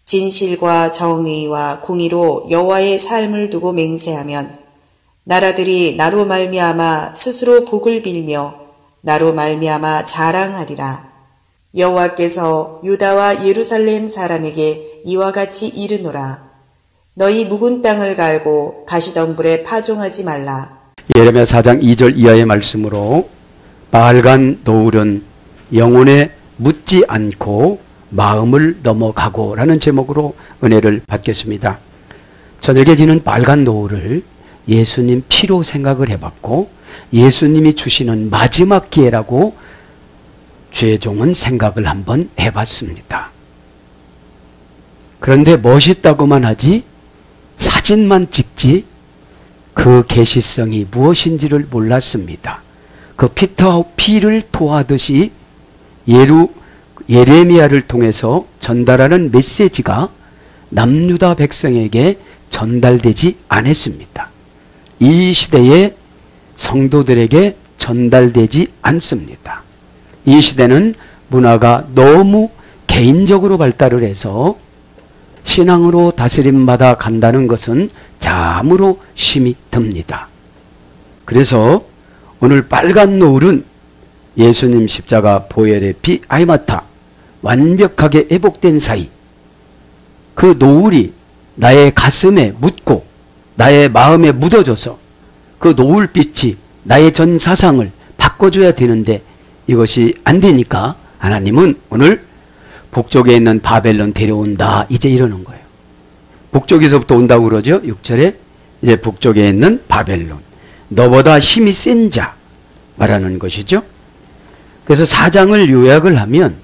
진실과 정의와 공의로 여호와의 삶을 두고 맹세하면 나라들이 나로 말미암아 스스로 복을 빌며 나로 말미암아 자랑하리라. 여호와께서 유다와 예루살렘 사람에게 이와 같이 이르노라. 너희 묵은 땅을 갈고 가시덤불에 파종하지 말라. 예레미야 4장 2절 이하의 말씀으로 빨간 노을은 영혼에 묻지 않고 마음을 넘어가고 라는 제목으로 은혜를 받겠습니다. 저녁에 지는 빨간 노을을 예수님 피로 생각을 해봤고 예수님이 주시는 마지막 기회라고 죄종은 생각을 한번 해봤습니다. 그런데 멋있다고만 하지 사진만 찍지 그 계시성이 무엇인지를 몰랐습니다. 그 피를 토하듯이 예레미야를 통해서 전달하는 메시지가 남유다 백성에게 전달되지 않았습니다. 이 시대의 성도들에게 전달되지 않습니다. 이 시대는 문화가 너무 개인적으로 발달을 해서 신앙으로 다스림받아 간다는 것은 참으로 심히 듭니다. 그래서 오늘 빨간 노을은 예수님 십자가 보혈의 피 아이마타 완벽하게 회복된 사이 그 노을이 나의 가슴에 묻고 나의 마음에 묻어져서 그 노을빛이 나의 전 사상을 바꿔줘야 되는데 이것이 안 되니까 하나님은 오늘 북쪽에 있는 바벨론 데려온다 이제 이러는 거예요. 북쪽에서부터 온다고 그러죠. 6절에 이제 북쪽에 있는 바벨론 너보다 힘이 센 자 말하는 것이죠. 그래서 4장을 요약을 하면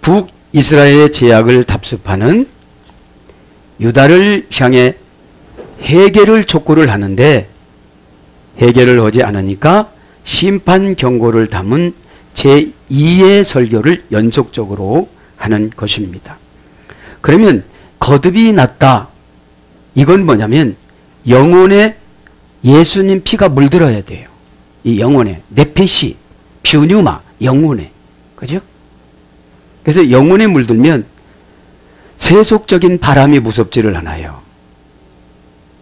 북이스라엘의 제약을 답습하는 유다를 향해 회개를 촉구를 하는데 회개를 하지 않으니까 심판 경고를 담은 제2의 설교를 연속적으로 하는 것입니다. 그러면 거듭이 났다. 이건 뭐냐면 영혼에 예수님 피가 물들어야 돼요. 이 영혼에 네페시, 퓨뉴마, 영혼에. 그죠? 그래서 영혼에 물들면 세속적인 바람이 무섭지를 않아요.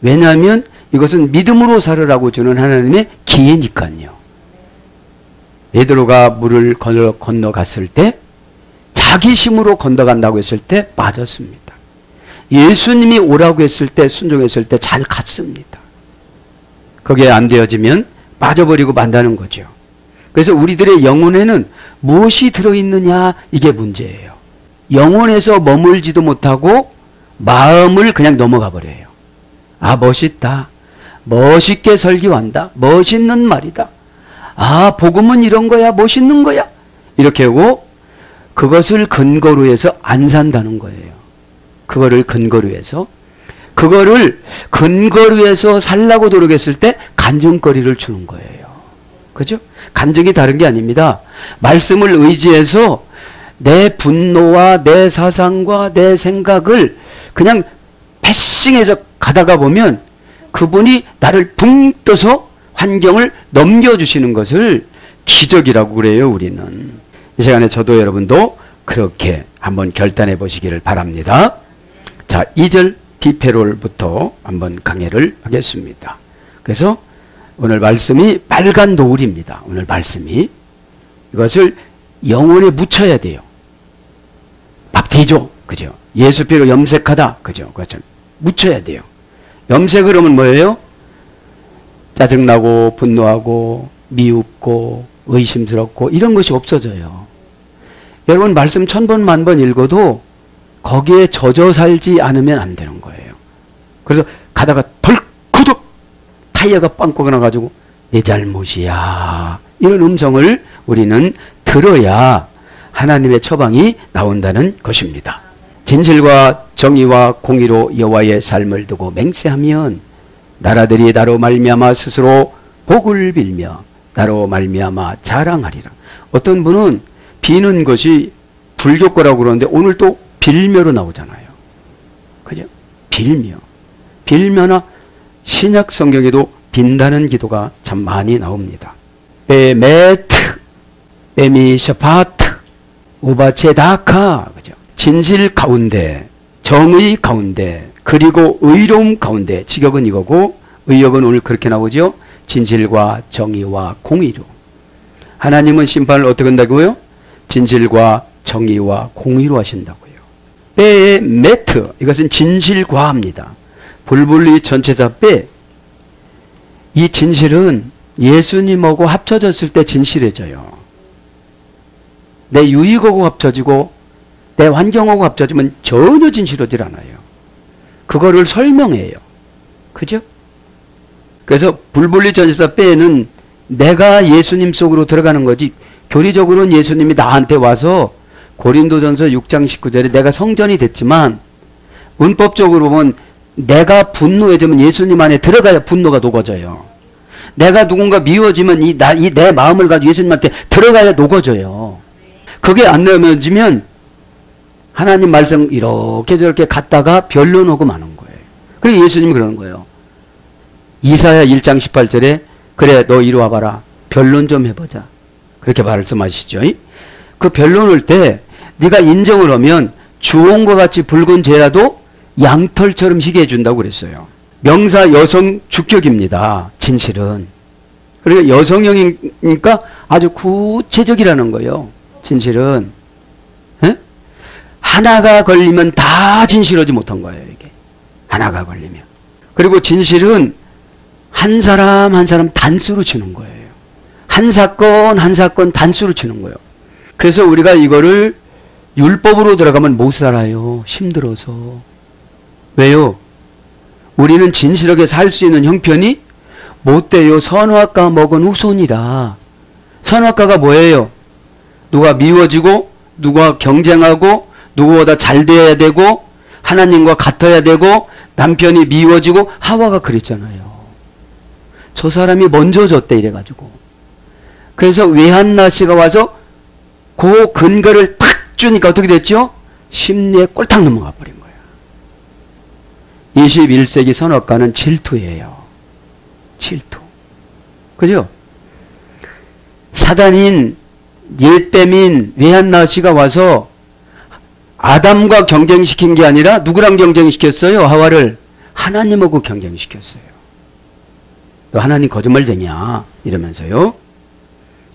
왜냐하면 이것은 믿음으로 살으라고 주는 하나님의 기회니까요. 베드로가 물을 건너갔을 때 자기 힘으로 건너간다고 했을 때 빠졌습니다. 예수님이 오라고 했을 때 순종했을 때 잘 갔습니다. 거기에 안 되어지면 빠져버리고 만다는 거죠. 그래서 우리들의 영혼에는 무엇이 들어있느냐 이게 문제예요. 영혼에서 머물지도 못하고 마음을 그냥 넘어가 버려요. 아 멋있다. 멋있게 설교한다. 멋있는 말이다. 아 복음은 이런 거야. 멋있는 거야. 이렇게 하고 그것을 근거로 해서 안 산다는 거예요. 그거를 근거로 해서 살라고 노력했을 때 간증거리를 주는 거예요. 그죠? 간증이 다른 게 아닙니다. 말씀을 의지해서 내 분노와 내 사상과 내 생각을 그냥 패싱해서 가다가 보면 그분이 나를 붕 떠서 환경을 넘겨주시는 것을 기적이라고 그래요. 우리는. 이 시간에 저도 여러분도 그렇게 한번 결단해 보시기를 바랍니다. 자, 2절 디페롤부터 한번 강해를 하겠습니다. 그래서 오늘 말씀이 빨간 노을입니다. 오늘 말씀이 이것을 영혼에 묻혀야 돼요. 밥티죠. 그죠? 예수피로 염색하다. 그죠? 그렇죠. 묻혀야 돼요. 염색을 하면 뭐예요? 짜증나고 분노하고 미흡고 의심스럽고 이런 것이 없어져요. 여러분 말씀 1000번 만번 읽어도 거기에 젖어 살지 않으면 안 되는 거예요. 그래서 가다가 덜쿠덕 타이어가 빵꾸가 나가지고 내 잘못이야 이런 음성을 우리는 들어야 하나님의 처방이 나온다는 것입니다. 진실과 정의와 공의로 여호와의 삶을 두고 맹세하면 나라들이 나로 말미암아 스스로 복을 빌며 나로 말미암아 자랑하리라. 어떤 분은 비는 것이 불교 거라고 그러는데 오늘 또 빌며로 나오잖아요. 그죠? 빌며나 신약 성경에도 빈다는 기도가 참 많이 나옵니다. 베메트, 베미샤파트, 오바체다카, 그죠? 진실 가운데, 정의 가운데, 그리고 의로움 가운데. 직역은 이거고, 의역은 오늘 그렇게 나오죠? 진실과 정의와 공의로. 하나님은 심판을 어떻게 한다고요? 진실과 정의와 공의로 하신다고요. 빼의 매트, 이것은 진실과입니다. 불분리 전체자 빼. 이 진실은 예수님하고 합쳐졌을 때 진실해져요. 내 유익하고 합쳐지고 내 환경하고 합쳐지면 전혀 진실하지 않아요. 그거를 설명해요. 그죠? 그래서 불분리 전체자 빼는 내가 예수님 속으로 들어가는 거지, 교리적으로는 예수님이 나한테 와서 고린도전서 6장 19절에 내가 성전이 됐지만, 문법적으로 보면 내가 분노해지면 예수님 안에 들어가야 분노가 녹아져요. 내가 누군가 미워지면 내 마음을 가지고 예수님한테 들어가야 녹아져요. 그게 안 넘어지면 하나님 말씀 이렇게 저렇게 갔다가 변론하고 마는 거예요. 그래서 예수님이 그러는 거예요. 이사야 1장 18절에 그래 너 이리 와봐라. 변론 좀 해보자. 그렇게 말씀하시죠. 그 변론할 때 네가 인정을 하면 주홍과 같이 붉은 죄라도 양털처럼 희게 해준다고 그랬어요. 명사 여성 주격입니다. 진실은. 그러니까 여성형이니까 아주 구체적이라는 거예요. 진실은. 에? 하나가 걸리면 다 진실하지 못한 거예요. 이게 하나가 걸리면. 그리고 진실은 한 사람 한 사람 단수로 치는 거예요. 한 사건 한 사건 단수로 치는 거예요. 그래서 우리가 이거를 율법으로 들어가면 못 살아요. 힘들어서. 왜요? 우리는 진실하게 살 수 있는 형편이 못 돼요. 선악과 먹은 후손이라. 선악과가 뭐예요? 누가 미워지고 누가 경쟁하고 누구보다 잘 돼야 되고 하나님과 같아야 되고 남편이 미워지고 하와가 그랬잖아요. 저 사람이 먼저 졌대 이래가지고. 그래서 외한나 씨가 와서 그 근거를 탁 주니까 어떻게 됐죠? 심리에 꼴딱 넘어가 버린 거예요. 21세기 선악과는 질투예요. 질투. 그죠? 사단인 옛뱀인 외한나 씨가 와서 아담과 경쟁시킨 게 아니라 누구랑 경쟁시켰어요? 하와를 하나님하고 경쟁시켰어요. 너 하나님 거짓말쟁이야 이러면서요.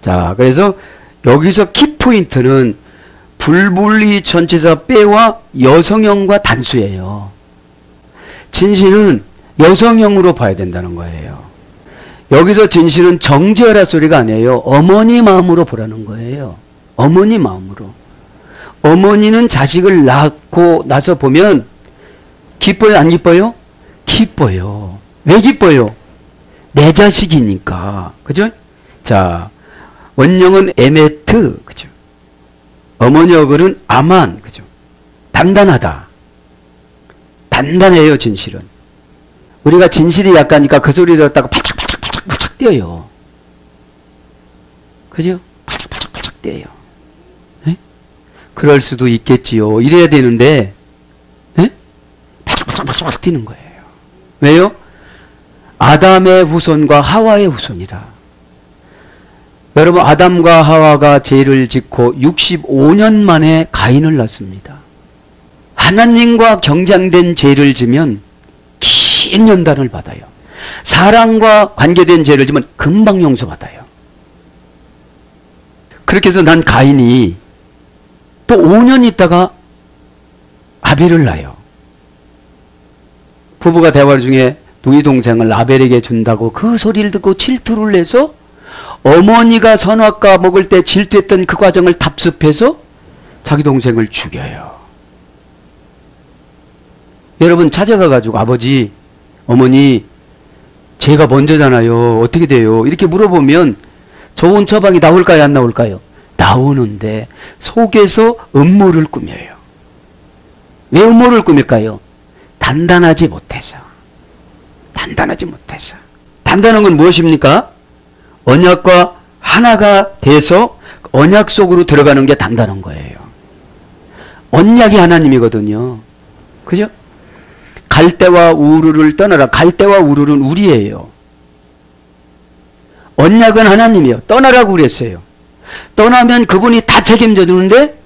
자, 그래서 여기서 키포인트는 불분리 전체사 빼와 여성형과 단수예요. 진실은 여성형으로 봐야 된다는 거예요. 여기서 진실은 정죄하라 소리가 아니에요. 어머니 마음으로 보라는 거예요. 어머니 마음으로. 어머니는 자식을 낳고 나서 보면 기뻐요? 안 기뻐요? 기뻐요. 왜 기뻐요? 내 자식이니까. 그죠? 자, 원령은 에메트. 그죠? 어머니 어글은 아만. 그죠? 단단하다. 단단해요, 진실은. 우리가 진실이 약하니까 그 소리 들었다가 팔짝팔짝 뛰어요. 그죠? 팔짝팔짝 뛰어요. 네? 그럴 수도 있겠지요. 이래야 되는데, 네? 팔짝팔짝 뛰는 거예요. 왜요? 아담의 후손과 하와의 후손이라. 여러분, 아담과 하와가 죄를 짓고 65년 만에 가인을 낳습니다. 하나님과 경쟁된 죄를 지면 긴 연단을 받아요. 사랑과 관계된 죄를 지면 금방 용서받아요. 그렇게 해서 난 가인이 또 5년 있다가 아벨을 낳아요. 부부가 대화 중에 누이 동생을 아벨에게 준다고 그 소리를 듣고 질투를 내서 어머니가 선악과 먹을 때 질투했던 그 과정을 답습해서 자기 동생을 죽여요. 여러분 찾아가가지고 아버지, 어머니 제가 먼저잖아요. 어떻게 돼요? 이렇게 물어보면 좋은 처방이 나올까요? 안 나올까요? 나오는데 속에서 음모를 꾸며요. 왜 음모를 꾸밀까요? 단단하지 못해서. 단단하지 못해서. 단단한 건 무엇입니까? 언약과 하나가 돼서 언약 속으로 들어가는 게 단단한 거예요. 언약이 하나님이거든요. 그죠? 갈대와 우르를 떠나라. 갈대와 우르는 우리예요. 언약은 하나님이요. 떠나라고 그랬어요. 떠나면 그분이 다 책임져 주는데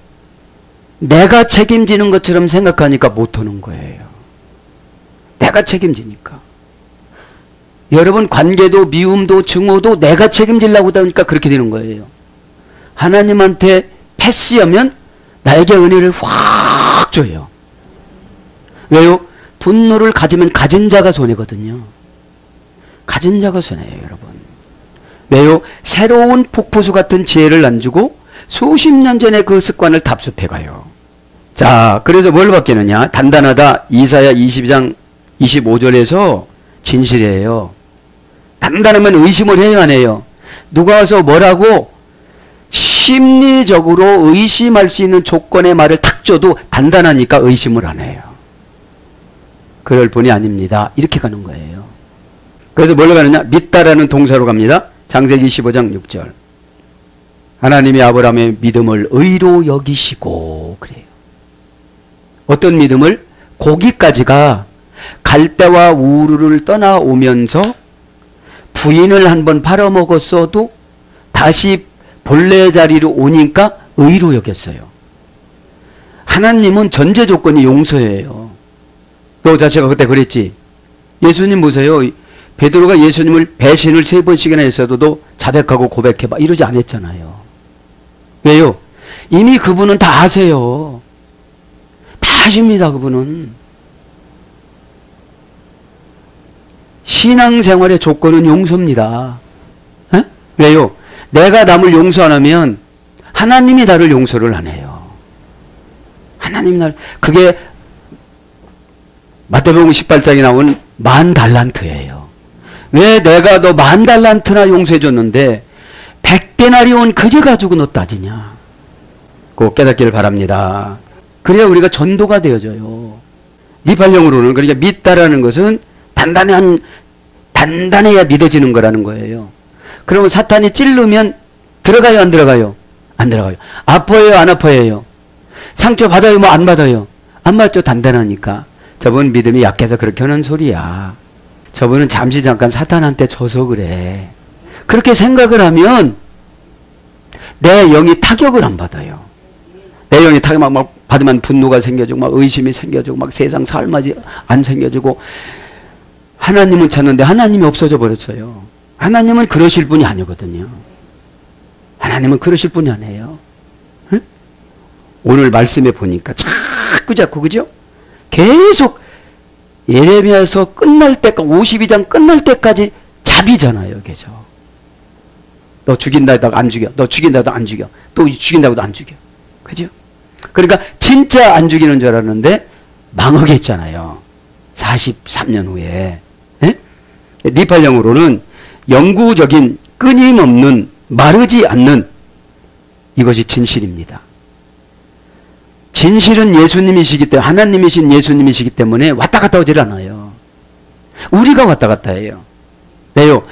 내가 책임지는 것처럼 생각하니까 못하는 거예요. 내가 책임지니까. 여러분 관계도 미움도 증오도 내가 책임지려고 하니까 그렇게 되는 거예요. 하나님한테 패스하면 나에게 은혜를 확 줘요. 왜요? 분노를 가지면 가진 자가 손해거든요. 가진 자가 손해예요, 여러분. 왜요? 새로운 폭포수 같은 지혜를 안 주고 수십 년 전에 그 습관을 답습해 가요. 자, 그래서 뭘 바뀌느냐? 단단하다. 이사야 22장 25절에서 진실이에요. 단단하면 의심을 해요, 안 해요? 누가 와서 뭐라고 심리적으로 의심할 수 있는 조건의 말을 탁 줘도 단단하니까 의심을 안 해요. 그럴 분이 아닙니다. 이렇게 가는 거예요. 그래서 뭘로 가느냐? 믿다라는 동사로 갑니다. 창세기 15장 6절. 하나님이 아브라함의 믿음을 의로 여기시고 그래요. 어떤 믿음을? 거기까지가 갈대와 우르를 떠나오면서 부인을 한번 팔아먹었어도 다시 본래 자리로 오니까 의로 여겼어요. 하나님은 전제 조건이 용서예요. 너 자체가 그때 그랬지. 예수님 보세요. 베드로가 예수님을 배신을 3번씩이나 했어도 너 자백하고 고백해봐 이러지 않았잖아요. 왜요? 이미 그분은 다 아세요. 다 아십니다. 그분은. 신앙생활의 조건은 용서입니다. 에? 왜요? 내가 남을 용서 안 하면 하나님이 나를 용서를 안 해요. 하나님이 나를. 그게 마태복음 18장에 나온 10,000달란트예요. 왜 내가 너 10,000달란트나 용서해 줬는데 100데나리온 그제 가지고 너 따지냐. 꼭 깨닫기를 바랍니다. 그래야 우리가 전도가 되어져요. 니팔령으로는 그러니까 믿다라는 것은 단단해야 믿어지는 거라는 거예요. 그러면 사탄이 찔르면 들어가요, 안 들어가요? 안 들어가요. 아파요, 안 아파요? 상처 받아요, 뭐 안 받아요? 안 받죠, 단단하니까. 저분 믿음이 약해서 그렇게 하는 소리야. 저분은 잠시 잠깐 사탄한테 져서 그래. 그렇게 생각을 하면 내 영이 타격을 안 받아요. 내 영이 타격 막 받으면 분노가 생겨지고 막 의심이 생겨지고 막 세상 살맛이 안 생겨지고 하나님은 찾는데 하나님이 없어져 버렸어요. 하나님은 그러실 분이 아니거든요. 하나님은 그러실 분이 아니에요. 응? 오늘 말씀에 보니까 자꾸 그죠? 계속 예레미야서 끝날 때까지 52장 끝날 때까지 잡이잖아요. 계속. 너 죽인다 해도 안 죽여. 너 죽인다 해도 안 죽여. 또 죽인다고 해도 안 죽여. 그죠? 그러니까 진짜 안 죽이는 줄 알았는데 망하겠잖아요. 43년 후에. 예? 니팔령으로는 영구적인 끊임없는 마르지 않는 이것이 진실입니다. 진실은 예수님이시기 때문에 하나님이신 예수님이시기 때문에 왔다 갔다 오질 않아요. 우리가 왔다 갔다 해요. 왜요?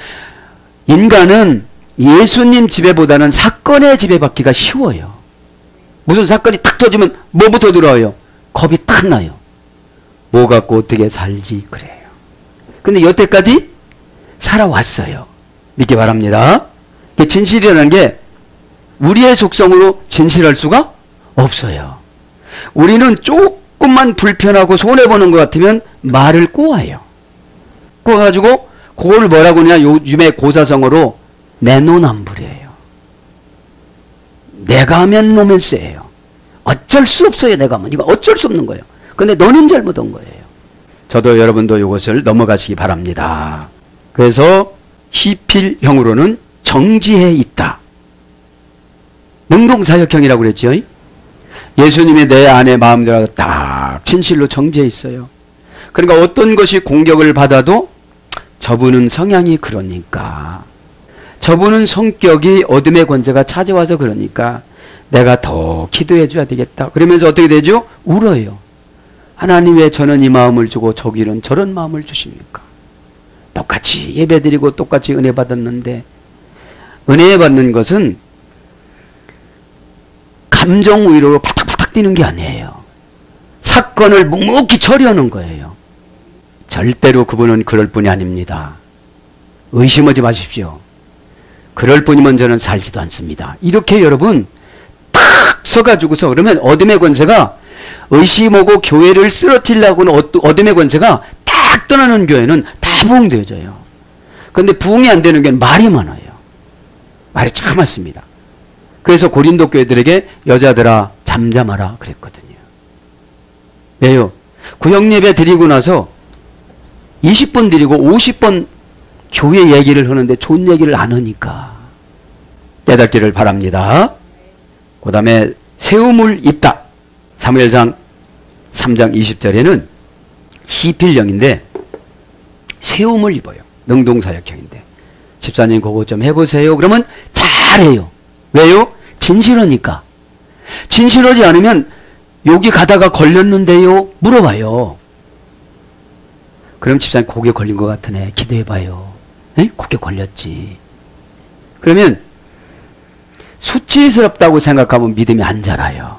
인간은 예수님 지배보다는 사건의 지배받기가 쉬워요. 무슨 사건이 탁 터지면 뭐부터 들어와요? 겁이 탁 나요. 뭐 갖고 어떻게 살지 그래요. 근데 여태까지 살아왔어요. 믿기 바랍니다. 진실이라는 게 우리의 속성으로 진실할 수가 없어요. 우리는 조금만 불편하고 손해보는 것 같으면 말을 꼬아요. 꼬아가지고 그걸 뭐라고 하냐 요즘의 고사성어로 내노남불이에요. 내가 하면 로맨스예요. 어쩔 수 없어요. 내가 하면. 이거 어쩔 수 없는 거예요. 근데 너는 잘못한 거예요. 저도 여러분도 이것을 넘어가시기 바랍니다. 그래서 시필형으로는 정지해 있다. 능동사역형이라고 그랬죠. 예수님이 내 안에 마음대로 딱 진실로 정지해 있어요. 그러니까 어떤 것이 공격을 받아도 저분은 성향이 그러니까, 저분은 성격이 어둠의 권세가 찾아와서 그러니까 내가 더 기도해 줘야 되겠다. 그러면서 어떻게 되죠? 울어요. 하나님 왜 저는 이 마음을 주고 저기는 저런 마음을 주십니까? 똑같이 예배드리고 똑같이 은혜 받았는데, 은혜 받는 것은 감정 위로로 바닥바닥 뛰는 게 아니에요. 사건을 묵묵히 처리하는 거예요. 절대로 그분은 그럴 분이 아닙니다. 의심하지 마십시오. 그럴 뿐이면 저는 살지도 않습니다. 이렇게 여러분 탁 서가지고서 그러면 어둠의 권세가 의심하고 교회를 쓰러뜨리려고 하는 어둠의 권세가 딱 떠나는 교회는 다 부흥되어져요. 그런데 부흥이 안 되는 교회는 말이 많아요. 말이 참 많습니다. 그래서 고린도 교회들에게 여자들아 잠잠하라 그랬거든요. 왜요? 구역 예배 드리고 나서 20번 드리고 50번 교회 얘기를 하는데 좋은 얘기를 안 하니까 깨닫기를 바랍니다. 그 다음에 세움을 입다. 사무엘상 3장 20절에는 시필령인데 세움을 입어요. 능동사역형인데 집사님 그거 좀 해보세요. 그러면 잘해요. 왜요? 진실하니까. 진실하지 않으면 여기 가다가 걸렸는데요? 물어봐요. 그럼 집사님 고개 걸린 것 같으네. 기도해봐요. 에? 고개 걸렸지. 그러면 수치스럽다고 생각하면 믿음이 안 자라요.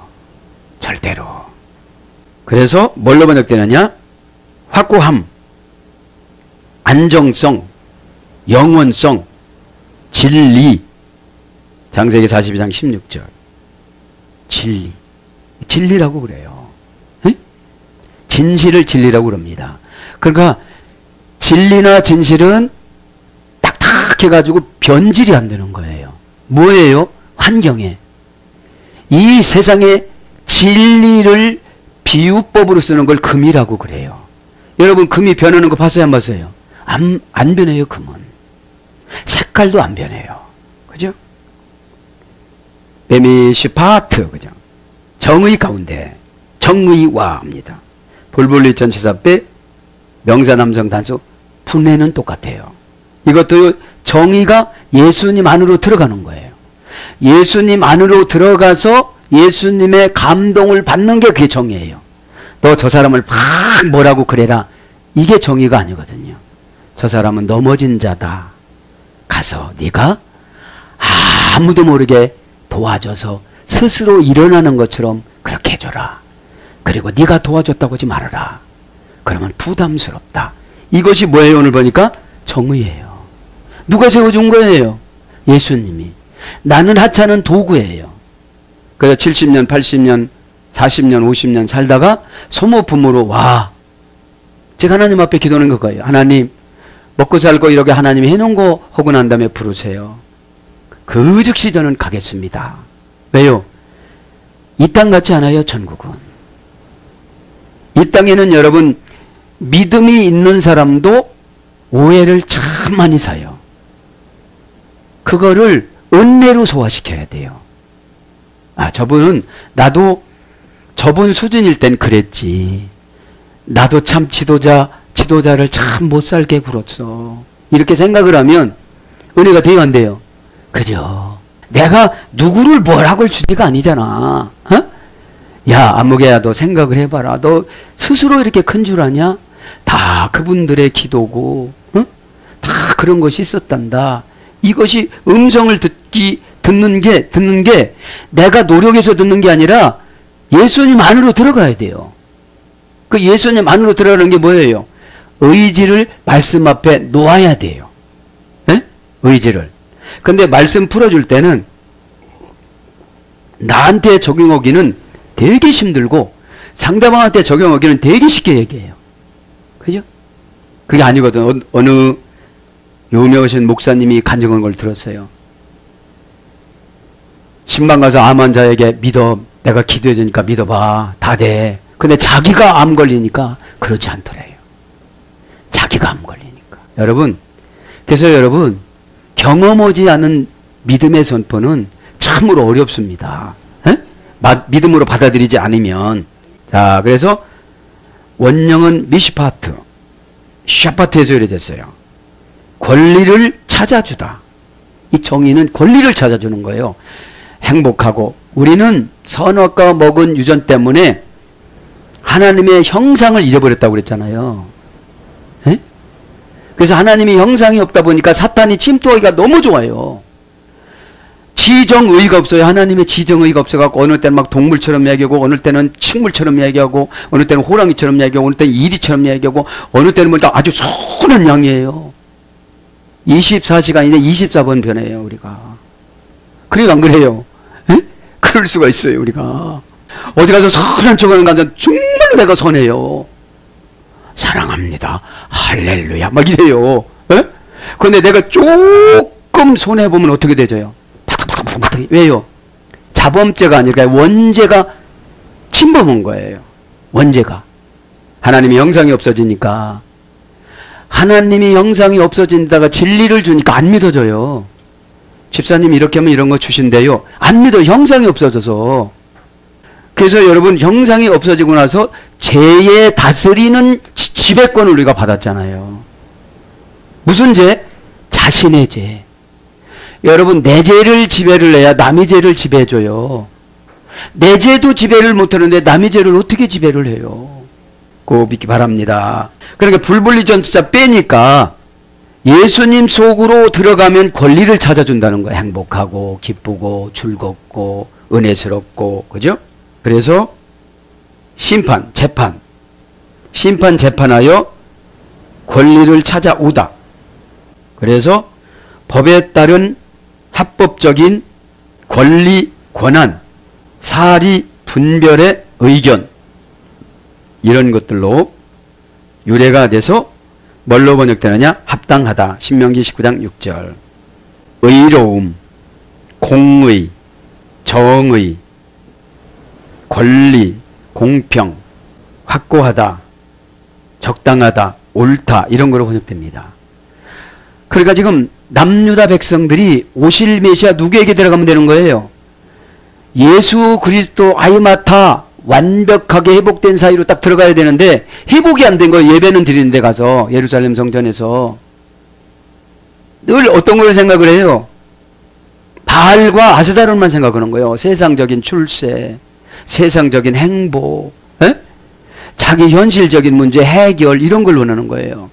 절대로. 그래서 뭘로 번역되느냐? 확고함, 안정성, 영원성, 진리. 창세기 42장 16절. 진리. 진리라고 그래요. 에? 진실을 진리라고 그럽니다. 그러니까 진리나 진실은 딱딱해가지고 변질이 안 되는 거예요. 뭐예요? 환경에. 이 세상에 진리를 비유법으로 쓰는 걸 금이라고 그래요. 여러분 금이 변하는 거 봤어요? 안 봤어요? 안 변해요. 금은. 색깔도 안 변해요. 그죠? 베미시파트, 그죠? 정의 가운데 정의와입니다. 볼볼리 전치사배 명사남성 단수 분해는 똑같아요. 이것도 정의가 예수님 안으로 들어가는 거예요. 예수님 안으로 들어가서 예수님의 감동을 받는 게 그게 정의예요. 너 저 사람을 막 뭐라고 그래라. 이게 정의가 아니거든요. 저 사람은 넘어진 자다. 가서 네가 아무도 모르게 도와줘서 스스로 일어나는 것처럼 그렇게 해줘라. 그리고 네가 도와줬다고 하지 말아라. 그러면 부담스럽다. 이것이 뭐예요? 오늘 보니까 정의예요. 누가 세워준 거예요? 예수님이. 나는 하찮은 도구예요. 그래서 70년, 80년, 40년, 50년 살다가 소모품으로 와. 제가 하나님 앞에 기도하는 거예요. 하나님 먹고 살고 이렇게 하나님이 해놓은 거 하고 난 다음에 부르세요. 그 즉시 저는 가겠습니다. 왜요? 이 땅 같지 않아요, 천국은. 이 땅에는 여러분 믿음이 있는 사람도 오해를 참 많이 사요. 그거를 은혜로 소화시켜야 돼요. 아, 저분은 나도 저분 수준일 땐 그랬지. 나도 참 지도자를 참 못 살게 굴었어. 이렇게 생각을 하면 은혜가 돼요, 안 돼요? 그죠? 내가 누구를 뭐라고 할 주제가 아니잖아. 어? 야, 안목애야, 너 생각을 해봐라. 너 스스로 이렇게 큰 줄 아냐? 다 그분들의 기도고, 어? 다 그런 것이 있었단다. 이것이 음성을 듣는 게 내가 노력해서 듣는 게 아니라 예수님 안으로 들어가야 돼요. 그 예수님 안으로 들어가는 게 뭐예요? 의지를 말씀 앞에 놓아야 돼요. 네? 의지를. 근데 말씀 풀어줄 때는 나한테 적용하기는 되게 힘들고 상대방한테 적용하기는 되게 쉽게 얘기해요. 그죠? 그게 아니거든. 어느 유명하신 목사님이 간증한 걸 들었어요. 신방 가서 암 환자에게 믿어. 내가 기도해 주니까 믿어봐. 다 돼. 근데 자기가 암 걸리니까 그렇지 않더래요. 자기가 암 걸리니까. 여러분, 그래서 여러분 경험하지 않은 믿음의 선포는 참으로 어렵습니다. 에? 믿음으로 받아들이지 않으면. 자, 그래서 원령은 미시파트, 샤파트에서 이래졌어요. 권리를 찾아주다. 이 정의는 권리를 찾아주는 거예요. 행복하고 우리는 선악과 먹은 유전 때문에 하나님의 형상을 잃어버렸다고 그랬잖아요. 에? 그래서 하나님의 형상이 없다 보니까 사탄이 침투하기가 너무 좋아요. 지정의가 없어요. 하나님의 지정의가 없어갖고 어느 때는 막 동물처럼 이야기하고 어느 때는 식물처럼 이야기하고 어느 때는 호랑이처럼 이야기하고 어느 때는 이리처럼 이야기하고 어느 때는 보니까 아주 순한 양이에요. 24시간인데 24번 변해요, 우리가. 그러니까 안 그래요? 에? 그럴 수가 있어요, 우리가. 어디 가서 선한 척하는 가서 정말로 내가 선해요. 사랑합니다. 할렐루야. 막 이래요. 에? 그런데 내가 조금 손해보면 어떻게 되죠? 파닥파닥파닥. 왜요? 자범죄가 아니라 원죄가 침범한 거예요. 원죄가. 하나님의 형상이 없어지니까. 하나님이 형상이 없어진다가 진리를 주니까 안 믿어져요. 집사님이 이렇게 하면 이런 거 주신대요. 안 믿어. 형상이 없어져서. 그래서 여러분, 형상이 없어지고 나서 죄에 다스리는 지배권을 우리가 받았잖아요. 무슨 죄? 자신의 죄. 여러분, 내 죄를 지배를 해야 남의 죄를 지배해줘요. 내 죄도 지배를 못하는데 남의 죄를 어떻게 지배를 해요? 꼭 믿기 바랍니다. 그러니까 불분리 전치사 빼니까 예수님 속으로 들어가면 권리를 찾아준다는 거예요. 행복하고 기쁘고 즐겁고 은혜스럽고, 그죠? 그래서 심판, 재판하여 권리를 찾아오다. 그래서 법에 따른 합법적인 권리, 권한, 사리, 분별의 의견, 이런 것들로 유래가 돼서 뭘로 번역되느냐? 합당하다. 신명기 19장 6절. 의로움, 공의, 정의, 권리, 공평, 확고하다, 적당하다, 옳다, 이런 거로 번역됩니다. 그러니까 지금 남유다 백성들이 오실 메시아 누구에게 들어가면 되는 거예요? 예수 그리스도 아이마타 완벽하게 회복된 사이로 딱 들어가야 되는데 회복이 안 된 거예요. 예배는 드리는데 가서 예루살렘 성전에서 늘 어떤 걸 생각을 해요? 바알과 아스다론만 생각하는 거예요. 세상적인 출세, 세상적인 행복, 에? 자기 현실적인 문제 해결, 이런 걸 원하는 거예요.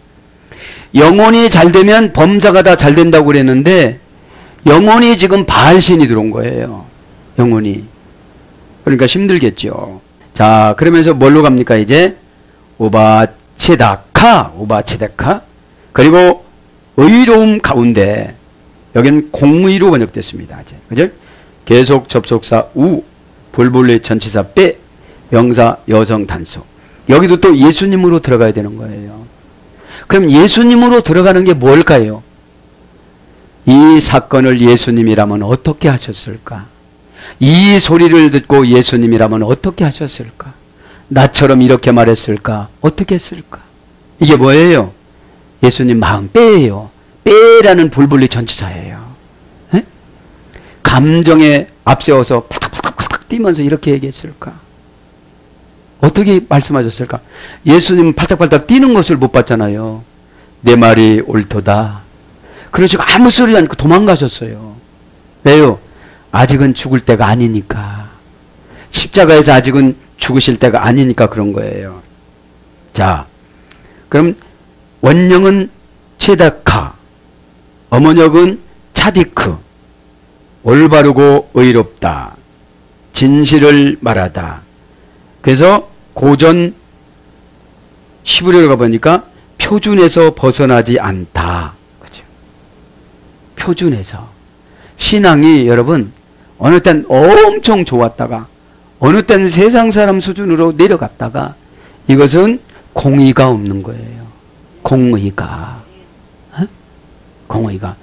영혼이 잘 되면 범사가 다 잘 된다고 그랬는데 영혼이 지금 바알신이 들어온 거예요. 영혼이. 그러니까 힘들겠죠. 자, 그러면서 뭘로 갑니까? 이제 오바체다카, 그리고 의로움 가운데, 여기는 공의로 번역됐습니다. 이제, 그죠? 계속 접속사 우, 불분리 전치사 빼, 명사 여성 단수. 여기도 또 예수님으로 들어가야 되는 거예요. 그럼 예수님으로 들어가는 게 뭘까요? 이 사건을 예수님이라면 어떻게 하셨을까? 이 소리를 듣고 예수님이라면 어떻게 하셨을까? 나처럼 이렇게 말했을까? 어떻게 했을까? 이게 뭐예요? 예수님 마음 빼예요. 빼라는 불분리 전치사예요. 에? 감정에 앞세워서 파닥파닥 뛰면서 이렇게 얘기했을까? 어떻게 말씀하셨을까? 예수님은 팔딱팔딱 뛰는 것을 못 봤잖아요. 내 말이 옳도다. 그래서 아무 소리 않고 도망가셨어요. 왜요? 아직은 죽을 때가 아니니까. 십자가에서 아직은 죽으실 때가 아니니까 그런 거예요. 자, 그럼 원령은 체다카, 어머역은 차디크, 올바르고 의롭다, 진실을 말하다. 그래서 고전 시브리로 가보니까 표준에서 벗어나지 않다. 그죠? 표준에서. 신앙이 여러분 어느 땐 엄청 좋았다가 어느 땐 세상 사람 수준으로 내려갔다가 이것은 공의가 없는 거예요. 공의가. 어? 공의가.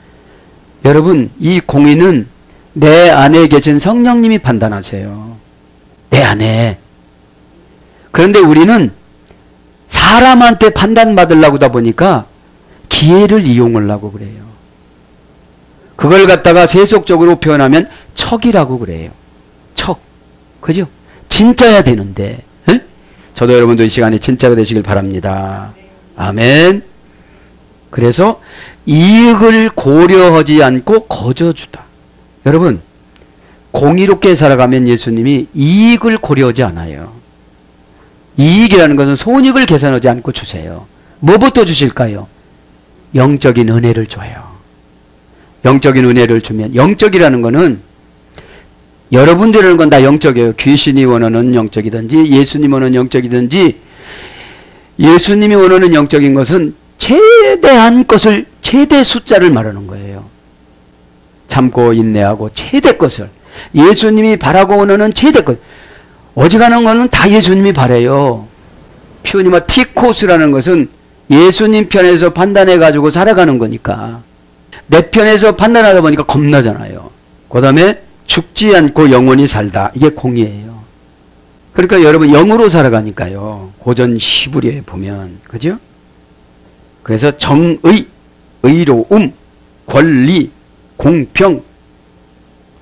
여러분, 이 공의는 내 안에 계신 성령님이 판단하세요. 내 안에. 그런데 우리는 사람한테 판단받으려고 하다 보니까 기회를 이용하려고 그래요. 그걸 갖다가 세속적으로 표현하면 척이라고 그래요. 척. 그죠? 진짜야 되는데. 에? 저도 여러분도 이 시간에 진짜가 되시길 바랍니다. 아멘. 그래서 이익을 고려하지 않고 거저주다. 여러분, 공의롭게 살아가면 예수님이 이익을 고려하지 않아요. 이익이라는 것은 손익을 계산하지 않고 주세요. 뭐부터 주실까요? 영적인 은혜를 줘요. 영적인 은혜를 주면, 영적이라는 것은 여러분들은 건 다 영적이에요. 귀신이 원하는 영적이든지 예수님이 원하는 영적이든지, 예수님이 원하는 영적인 것은 최대한 것을, 최대 숫자를 말하는 거예요. 참고 인내하고 최대 것을. 예수님이 바라고 오는 최대껏. 어지간한 거는 다 예수님이 바래요. 퓨니마 티코스라는 것은 예수님 편에서 판단해가지고 살아가는 거니까. 내 편에서 판단하다 보니까 겁나잖아요. 그 다음에 죽지 않고 영원히 살다. 이게 공이에요. 그러니까 여러분 영으로 살아가니까요. 고전 시브리에 보면. 그죠? 그래서 정의, 의로움, 권리, 공평,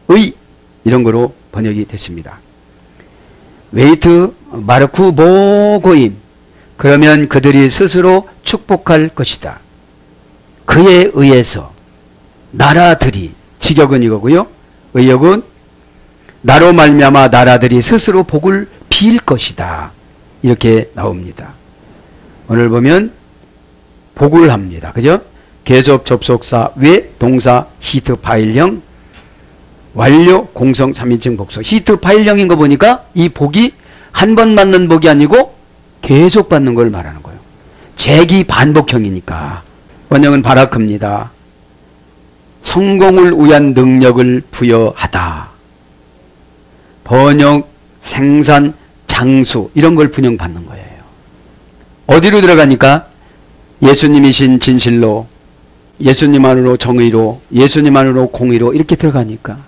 의 이런 거로 번역이 됐습니다. 웨이트 마르쿠 보고임. 그러면 그들이 스스로 축복할 것이다. 그에 의해서 나라들이, 직역은 이거고요. 의역은 나로 말미암아 나라들이 스스로 복을 빌 것이다. 이렇게 나옵니다. 오늘 보면 복을 합니다. 그죠? 계속 접속사 외 동사 히트 파일형 완료 공성 3인칭 복수. 히트 파일형인 거 보니까 이 복이 한 번 받는 복이 아니고 계속 받는 걸 말하는 거예요. 재기 반복형이니까. 원형은 바라크입니다. 성공을 위한 능력을 부여하다. 번역, 생산, 장수 이런 걸 분용받는 거예요. 어디로 들어가니까 예수님이신 진실로, 예수님 안으로 정의로, 예수님 안으로 공의로 이렇게 들어가니까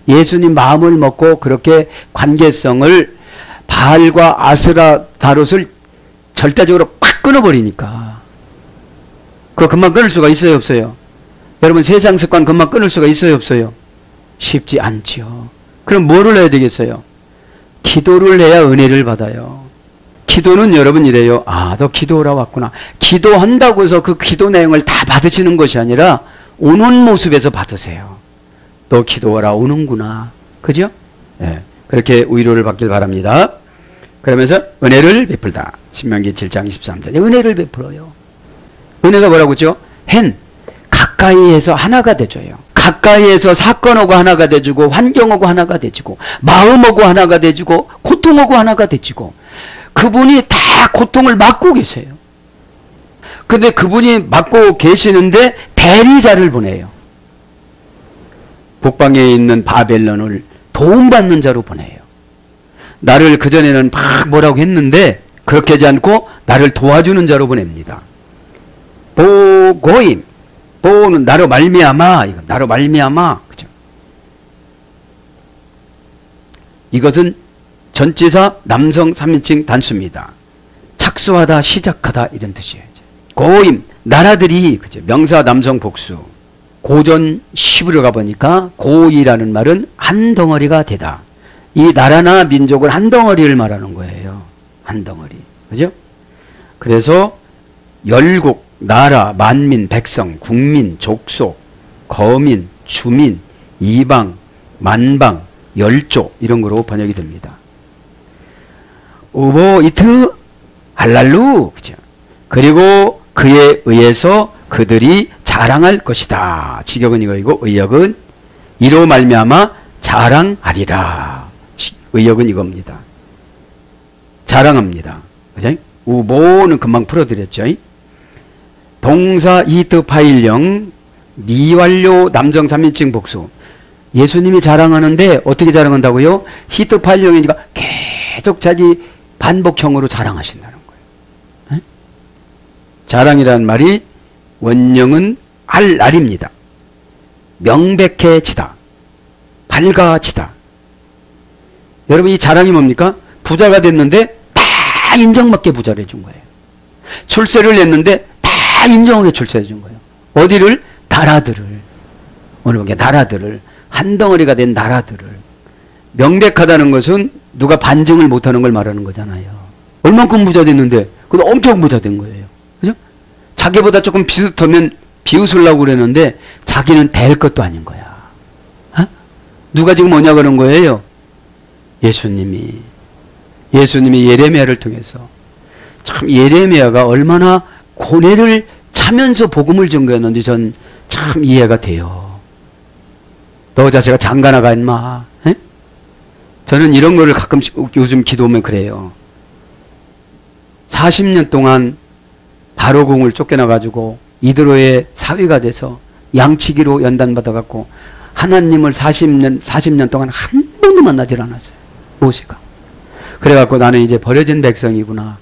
예수님 마음을 먹고 그렇게 관계성을 바알과 아스라다롯을 절대적으로 팍 끊어버리니까 그거 금방 끊을 수가 있어요 없어요? 여러분 세상 습관 금방 끊을 수가 있어요 없어요? 쉽지 않죠. 그럼 뭐를 해야 되겠어요? 기도를 해야 은혜를 받아요. 기도는 여러분 이래요. 아, 너 기도하러 왔구나. 기도한다고 해서 그 기도 내용을 다 받으시는 것이 아니라 오는 모습에서 받으세요. 너 기도하러 오는구나. 그죠? 네. 그렇게 위로를 받길 바랍니다. 그러면서 은혜를 베풀다. 신명기 7장 23절. 은혜를 베풀어요. 은혜가 뭐라고 했죠? 헨. 가까이에서 하나가 돼줘요. 가까이에서 사건하고 하나가 돼주고 환경하고 하나가 돼주고 마음하고 하나가 돼주고 고통하고 하나가 돼주고 그분이 다 고통을 맡고 계세요. 근데 그분이 맡고 계시는데 대리자를 보내요. 북방에 있는 바벨론을 도움받는 자로 보내요. 나를 그전에는 막 뭐라고 했는데 그렇게 하지 않고 나를 도와주는 자로 보냅니다. 보고임. 보는 나로 말미암아. 이거 나로 말미암아. 그죠? 이것은 전치사 남성 3인칭 단수입니다. 착수하다, 시작하다 이런 뜻이에요. 고임, 나라들이 그죠? 명사 남성 복수. 고전 시부로 가보니까 고이라는 말은 한 덩어리가 되다. 이 나라나 민족을 한 덩어리를 말하는 거예요. 한 덩어리. 그죠? 그래서 열국, 나라, 만민, 백성, 국민, 족속, 거민, 주민, 이방, 만방, 열조 이런 거로 번역이 됩니다. 우보 이트 할랄루. 그죠? 그리고 그에 의해서 그들이 자랑할 것이다. 직역은 이거이고 의역은 이로 말미암아 자랑하리라. 의역은 이겁니다. 자랑합니다. 그죠? 우보는 금방 풀어드렸죠. 동사 이트 파일형 미완료 남성 3인칭 복수. 예수님이 자랑하는데 어떻게 자랑한다고요? 히트 파일형이니까 계속 자기 반복형으로 자랑하신다는 거예요. 에? 자랑이라는 말이 원형은 알입니다. 명백해지다. 밝아지다. 여러분 이 자랑이 뭡니까? 부자가 됐는데 다 인정받게 부자를 해준 거예요. 출세를 냈는데 다 인정하게 출세해 준 거예요. 어디를? 나라들을. 오늘 보게 나라들을. 한 덩어리가 된 나라들을. 명백하다는 것은 누가 반증을 못하는 걸 말하는 거잖아요. 얼만큼 부자 됐는데 그래도 엄청 부자 된 거예요. 그죠? 자기보다 조금 비슷하면 비웃으려고 그러는데 자기는 될 것도 아닌 거야. 어? 누가 지금 뭐냐 그런 거예요? 예수님이 예레미야를 통해서 참 예레미야가 얼마나 고뇌를 차면서 복음을 전거였는지 전 참 이해가 돼요. 너 자체가 장가나가 임마. 에? 저는 이런 거를 가끔씩 요즘 기도하면 그래요. 40년 동안 바로궁을 쫓겨나가지고 이드로의 사위가 돼서 양치기로 연단받아갖고 하나님을 40년 동안 한 번도 만나질 않았어요. 모세가. 그래갖고 나는 이제 버려진 백성이구나.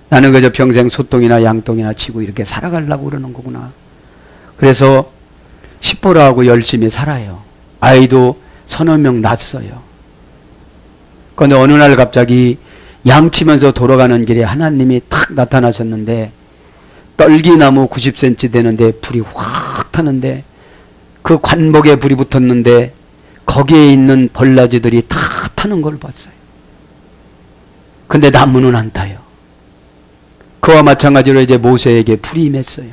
나는 그저 평생 소똥이나 양똥이나 치고 이렇게 살아가려고 그러는 거구나. 그래서 십보라하고 열심히 살아요. 아이도 서너 명 낳았어요. 그런데 어느 날 갑자기 양치면서 돌아가는 길에 하나님이 탁 나타나셨는데 떨기나무 90cm 되는데 불이 확 타는데 그 관목에 불이 붙었는데 거기에 있는 벌라지들이 다 타는 걸 봤어요. 근데 나무는 안 타요. 그와 마찬가지로 이제 모세에게 불이 임했어요.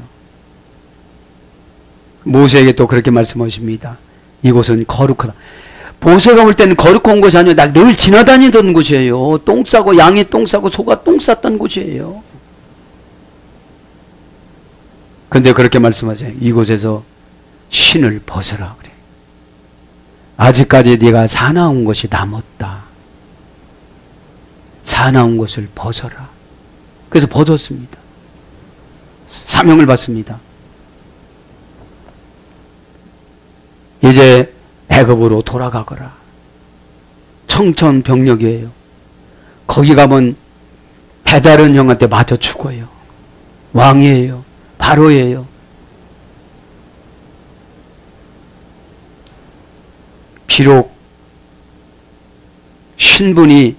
모세에게 또 그렇게 말씀하십니다. 이곳은 거룩하다. 모세가 올 때는 거룩한 곳이 아니에요. 나 늘 지나다니던 곳이에요. 똥 싸고 양이 똥 싸고 소가 똥 쌌던 곳이에요. 근데 그렇게 말씀하세요. 이곳에서 신을 벗어라 그래. 아직까지 네가 사나운 것이 남았다. 사나운 것을 벗어라. 그래서 벗었습니다. 사명을 받습니다. 이제 애굽으로 돌아가거라. 청천벽력이에요. 거기 가면 배다른 형한테 맞아 죽어요. 왕이에요. 바로예요. 비록 신분이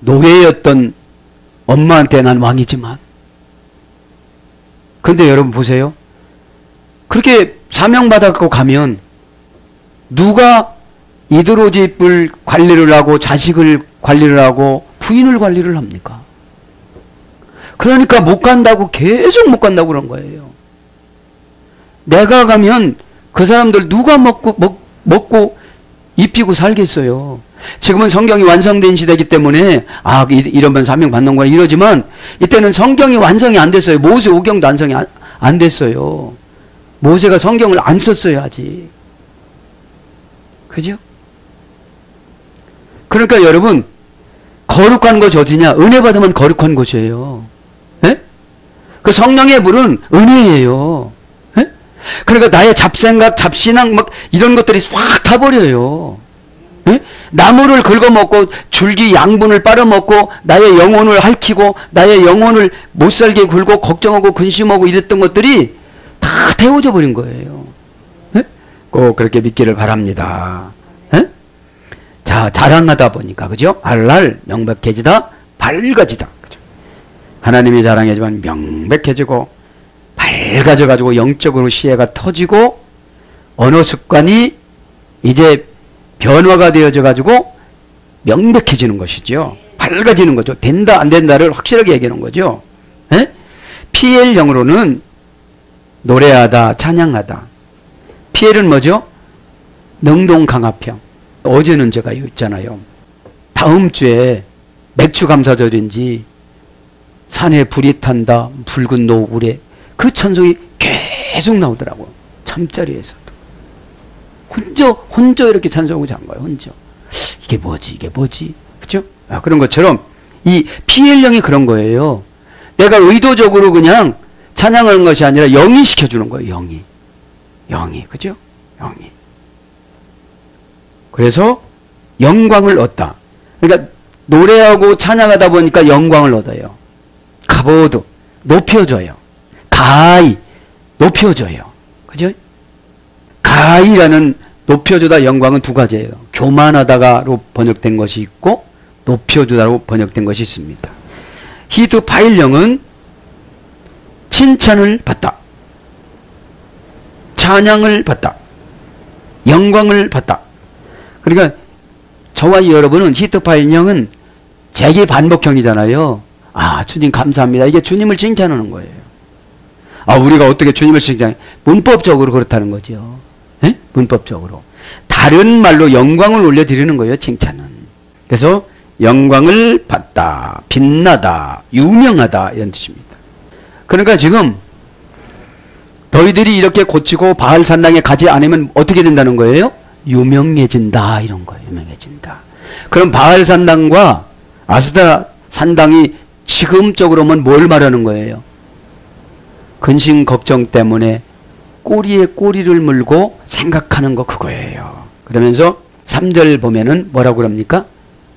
노예였던 엄마한테 난 왕이지만, 근데 여러분 보세요. 그렇게 사명받았고 가면 누가 이드로 집을 관리를 하고 자식을 관리를 하고 부인을 관리를 합니까? 그러니까 못 간다고, 계속 못 간다고 그런 거예요. 내가 가면 그 사람들 누가 먹고 입히고 살겠어요. 지금은 성경이 완성된 시대이기 때문에 이러면 사명 받는구나 이러지만 이때는 성경이 완성이 안 됐어요. 모세 오경도 완성이 안 됐어요. 모세가 성경을 안 썼어요 아직. 그죠? 그러니까 여러분, 거룩한 곳이 어디냐? 은혜 받으면 거룩한 곳이에요. 예? 그 성령의 물은 은혜예요. 예? 그러니까 나의 잡생각, 잡신앙 막 이런 것들이 확 타버려요. 예? 나무를 긁어먹고 줄기 양분을 빨아먹고 나의 영혼을 핥히고 나의 영혼을 못살게 굴고 걱정하고 근심하고 이랬던 것들이 다 태워져 버린 거예요. 예? 꼭 그렇게 믿기를 바랍니다. 예? 자, 자랑하다 보니까, 그죠? 알랄 명백해지다, 밝아지다. 그죠? 하나님이 자랑하지만 명백해지고 밝아져가지고 영적으로 시야가 터지고 언어 습관이 이제 변화가 되어져가지고 명백해지는 것이죠. 밝아지는 거죠. 된다 안 된다를 확실하게 얘기하는 거죠. 예? PL형으로는 노래하다, 찬양하다. PL은 뭐죠? 능동강압형. 어제는 제가 있잖아요. 다음 주에 맥주 감사절인지 산에 불이 탄다, 붉은 노을에 그 찬송이 계속 나오더라고요. 잠자리에서도. 혼자 이렇게 찬송하고 잔 거예요. 혼자. 이게 뭐지? 그죠? 그런 것처럼 이 PL형이 그런 거예요. 내가 의도적으로 그냥 찬양하는 것이 아니라 영이 시켜주는 거예요. 영이. 그죠? 영이. 그래서 영광을 얻다. 그러니까 노래하고 찬양하다 보니까 영광을 얻어요. 가보드, 높여줘요. 가이, 높여줘요. 그죠? 가이라는 높여주다 영광은 두 가지예요. 교만하다가로 번역된 것이 있고 높여주다로 번역된 것이 있습니다. 히트 파일령은 칭찬을 받다, 찬양을 받다, 영광을 받다. 그러니까 저와 여러분은 히트 파일령은 재기 반복형이잖아요. 주님 감사합니다. 이게 주님을 칭찬하는 거예요. 우리가 어떻게 주님을 칭찬해? 문법적으로 그렇다는 거죠. 에? 문법적으로. 다른 말로 영광을 올려드리는 거예요, 칭찬은. 그래서 영광을 받다, 빛나다, 유명하다 이런 뜻입니다. 그러니까 지금 너희들이 이렇게 고치고 바알 산당에 가지 않으면 어떻게 된다는 거예요? 유명해진다 이런 거예요. 유명해진다. 그럼 바알 산당과 아스타 산당이 지금적으로는 뭘 말하는 거예요? 근심 걱정 때문에 꼬리에 꼬리를 물고 생각하는 거 그거예요. 그러면서 3절 보면은 뭐라고 그럽니까?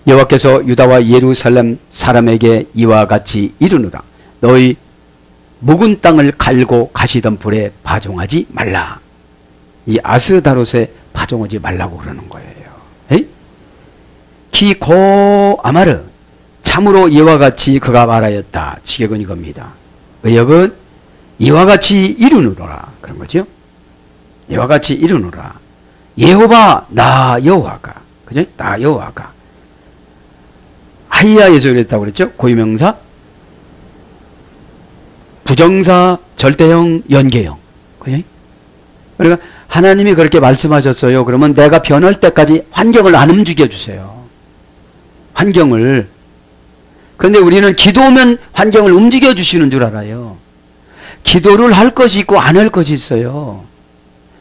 여호와께서 유다와 예루살렘 사람에게 이와 같이 이르노라. 너희 묵은 땅을 갈고 가시던 불에 파종하지 말라. 이 아스다롯에 파종하지 말라고 그러는 거예요. 기고 아마르 참으로 이와 같이 그가 말하였다. 지격은 이겁니다. 의역은 이와 같이 이르노라 그런 거죠. 이와 같이 이르노라. 여호와 나 여호와가, 그죠? 나 여호와가. 하이야에서 그랬다고 그랬죠. 고유명사, 부정사, 절대형, 연계형. 그죠? 그러니까 하나님이 그렇게 말씀하셨어요. 그러면 내가 변할 때까지 환경을 안 움직여 주세요. 환경을. 그런데 우리는 기도하면 환경을 움직여 주시는 줄 알아요. 기도를 할 것이 있고 안 할 것이 있어요.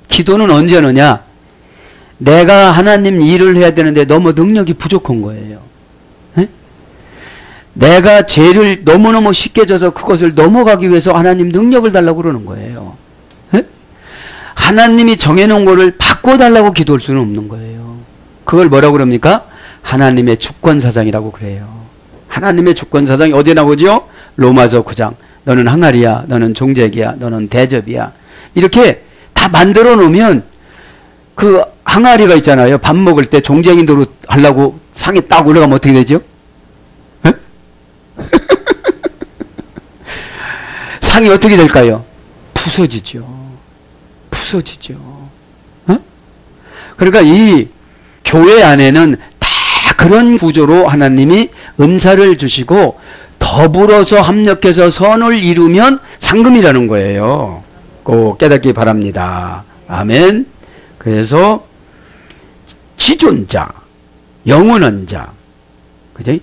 기도는 언제 하느냐? 내가 하나님 일을 해야 되는데 너무 능력이 부족한 거예요. 에? 내가 죄를 너무너무 쉽게 져서 그것을 넘어가기 위해서 하나님 능력을 달라고 그러는 거예요. 에? 하나님이 정해놓은 거를 바꿔달라고 기도할 수는 없는 거예요. 그걸 뭐라고 그럽니까? 하나님의 주권사상이라고 그래요. 하나님의 주권사상이 어디에 나오죠? 로마서 9장. 너는 항아리야, 너는 종재기야, 너는 대접이야. 이렇게 다 만들어 놓으면 그 항아리가 있잖아요. 밥 먹을 때 종쟁이 노릇 하려고 상에 딱 올라가면 어떻게 되죠? 상이 어떻게 될까요? 부서지죠. 부서지죠. 그러니까 이 교회 안에는 다 그런 구조로 하나님이 은사를 주시고 더불어서 합력해서 선을 이루면 상금이라는 거예요. 꼭 깨닫기 바랍니다. 아멘. 그래서 지존자, 영원한 자, 그죠?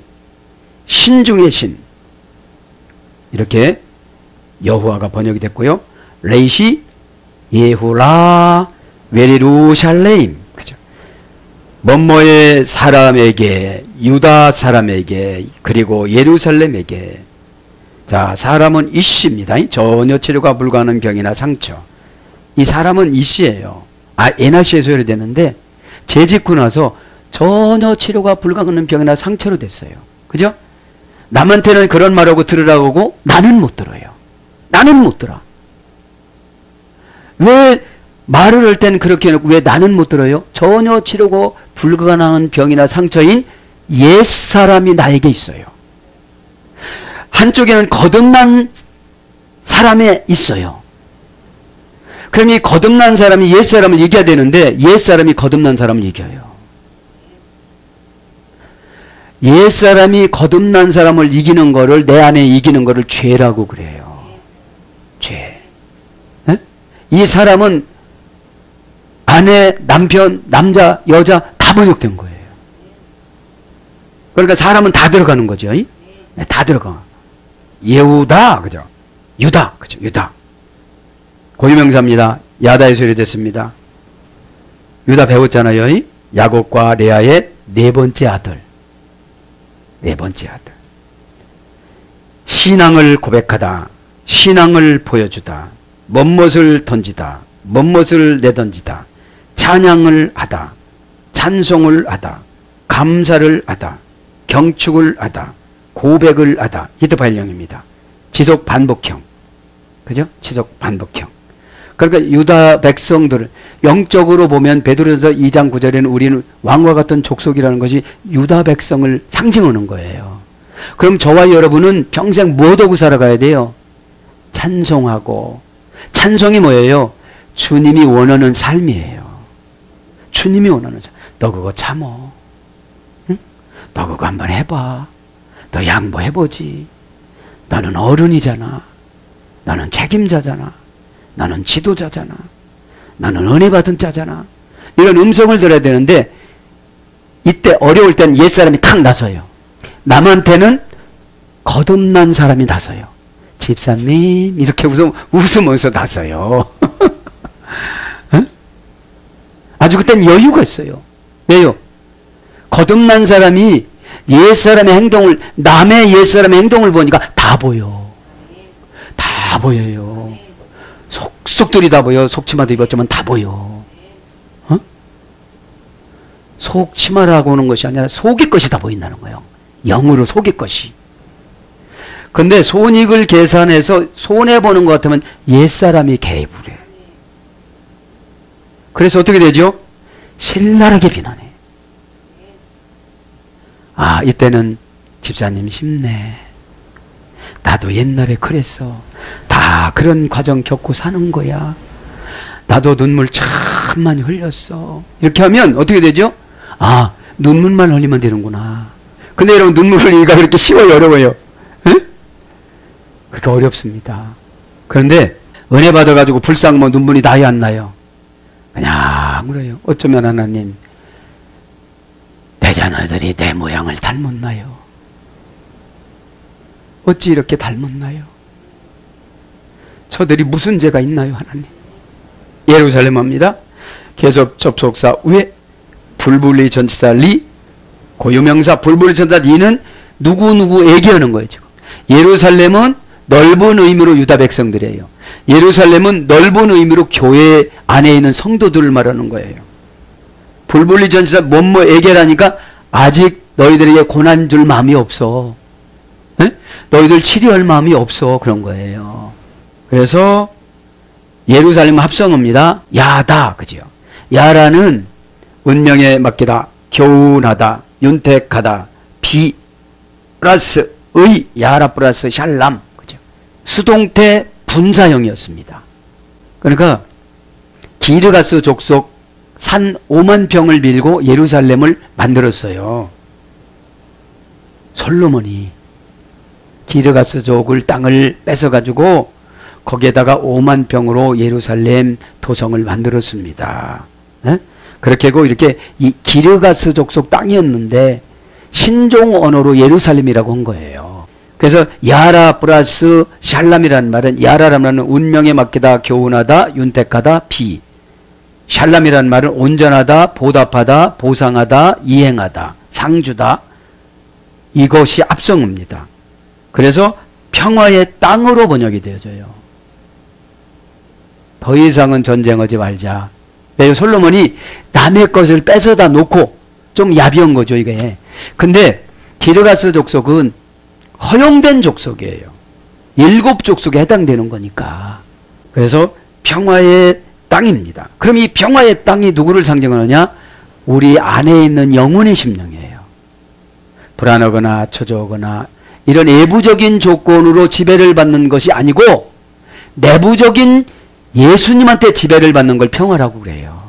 신중의 신, 이렇게 여호와가 번역이 됐고요. 레이시 예후라 웨리루샬레임, 그죠? 뭐뭐의 사람에게, 유다 사람에게, 그리고 예루살렘에게. 자, 사람은 이씨입니다. 전혀 치료가 불가하는 병이나 상처. 이 사람은 이씨예요. 에나시에서 해되는데 죄 짓고 나서 전혀 치료가 불가하는 병이나 상처로 됐어요. 그죠? 남한테는 그런 말하고 들으라고 하고 나는 못 들어요. 나는 못 들어. 왜 말을 할 땐 그렇게 해놓고 왜 나는 못 들어요? 전혀 치료가 불가능한 병이나 상처인 옛사람이 나에게 있어요. 한쪽에는 거듭난 사람에 있어요. 그럼 이 거듭난 사람이 옛사람을 이겨야 되는데 옛사람이 거듭난 사람을 이겨요. 옛사람이 거듭난 사람을 이기는 거를, 내 안에 이기는 거를 죄라고 그래요. 죄. 에? 이 사람은 아내, 남편, 남자, 여자 다 번역된 거예요. 그러니까 사람은 다 들어가는 거죠. 네, 다 들어가. 예후다, 그죠? 유다, 그죠? 유다. 고유명사입니다. 야다에서 이랬습니다. 유다 배웠잖아요. 야곱과 레아의 네 번째 아들. 네 번째 아들. 신앙을 고백하다. 신앙을 보여주다. 멋멋을 던지다. 멋멋을 내던지다. 찬양을 하다. 찬송을 하다. 감사를 하다. 경축을 하다. 고백을 하다. 히트파일형입니다. 지속 반복형. 그죠? 지속 반복형. 그러니까 유다 백성들을 영적으로 보면 베드로전서 2장 9절에는 우리는 왕과 같은 족속이라는 것이 유다 백성을 상징하는 거예요. 그럼 저와 여러분은 평생 뭐 하고 살아가야 돼요? 찬송하고. 찬송이 뭐예요? 주님이 원하는 삶이에요. 주님이 원하는 삶. 너 그거 참어. 응? 너 그거 한번 해봐. 너 양보해보지. 너는 어른이잖아. 너는 책임자잖아. 너는 지도자잖아. 너는 은혜 받은 자잖아. 이런 음성을 들어야 되는데 이때 어려울 땐 옛사람이 탁 나서요. 남한테는 거듭난 사람이 나서요. 집사님 이렇게 웃으면서 나서요. 어? 아주 그땐 여유가 있어요. 왜요? 거듭난 사람이 옛사람의 행동을, 남의 옛사람의 행동을 보니까 다 보여. 다 보여요. 속들이 다 보여. 속치마도 입었지만 다 보여. 어? 속치마라고 하는 것이 아니라 속의 것이 다 보인다는 거예요. 영으로 속의 것이. 근데 손익을 계산해서 손해보는 것 같으면 옛사람이 개입을 해. 그래서 어떻게 되죠? 신랄하게 비난해. 아, 이때는 집사님 힘내. 나도 옛날에 그랬어. 다 그런 과정 겪고 사는 거야. 나도 눈물 참 많이 흘렸어. 이렇게 하면 어떻게 되죠? 아, 눈물만 흘리면 되는구나. 근데 여러분, 눈물 흘리기가 그렇게 쉬워요, 어려워요? 응? 그렇게 어렵습니다. 그런데 은혜 받아가지고 불쌍 뭐 눈물이 나요, 안 나요? 그냥 그래요. 어쩌면 하나님, 내 자녀들이 내 모양을 닮았나요? 어찌 이렇게 닮았나요? 저들이 무슨 죄가 있나요, 하나님? 예루살렘 합니다. 계속 접속사 왜 불불리 전치사 리, 고유명사 불불리 전치사 리는 누구 얘기하는 거예요, 지금. 예루살렘은 넓은 의미로 유다 백성들이에요. 예루살렘은 넓은 의미로 교회 안에 있는 성도들을 말하는 거예요. 불불리 전치사 뭐뭐 얘기하라니까 아직 너희들에게 고난 줄 마음이 없어. 에? 너희들 치료할 마음이 없어. 그런 거예요. 그래서 예루살렘 합성어입니다. 야다. 그죠? 야라는 운명에 맡기다, 교훈하다, 윤택하다, 비 플러스 의, 야라 플러스 샬람. 그죠? 수동태 분사형이었습니다. 그러니까 기르가스 족속 산 5만 평을 밀고 예루살렘을 만들었어요. 솔로몬이 기르가스족을 땅을 뺏어가지고 거기에다가 5만 평으로 예루살렘 도성을 만들었습니다. 에? 그렇게 하고 이렇게 이 기르가스족 속 땅이었는데 신종 언어로 예루살렘이라고 한 거예요. 그래서 야라 플러스 샬람이라는 말은, 야라라는 말은 운명에 맡기다, 교훈하다, 윤택하다, 비. 샬람이라는 말은 온전하다, 보답하다, 보상하다, 이행하다, 상주다. 이것이 합성어입니다. 그래서 평화의 땅으로 번역이 되어져요. 더 이상은 전쟁하지 말자. 왜? 솔로몬이 남의 것을 뺏어다 놓고 좀 야비한 거죠, 이게. 근데 기르가스 족속은 허용된 족속이에요. 7족속에 해당되는 거니까. 그래서 평화의 땅입니다. 그럼 이 평화의 땅이 누구를 상징하느냐? 우리 안에 있는 영혼의 심령이에요. 불안하거나 초조하거나 이런 외부적인 조건으로 지배를 받는 것이 아니고 내부적인 예수님한테 지배를 받는 걸 평화라고 그래요.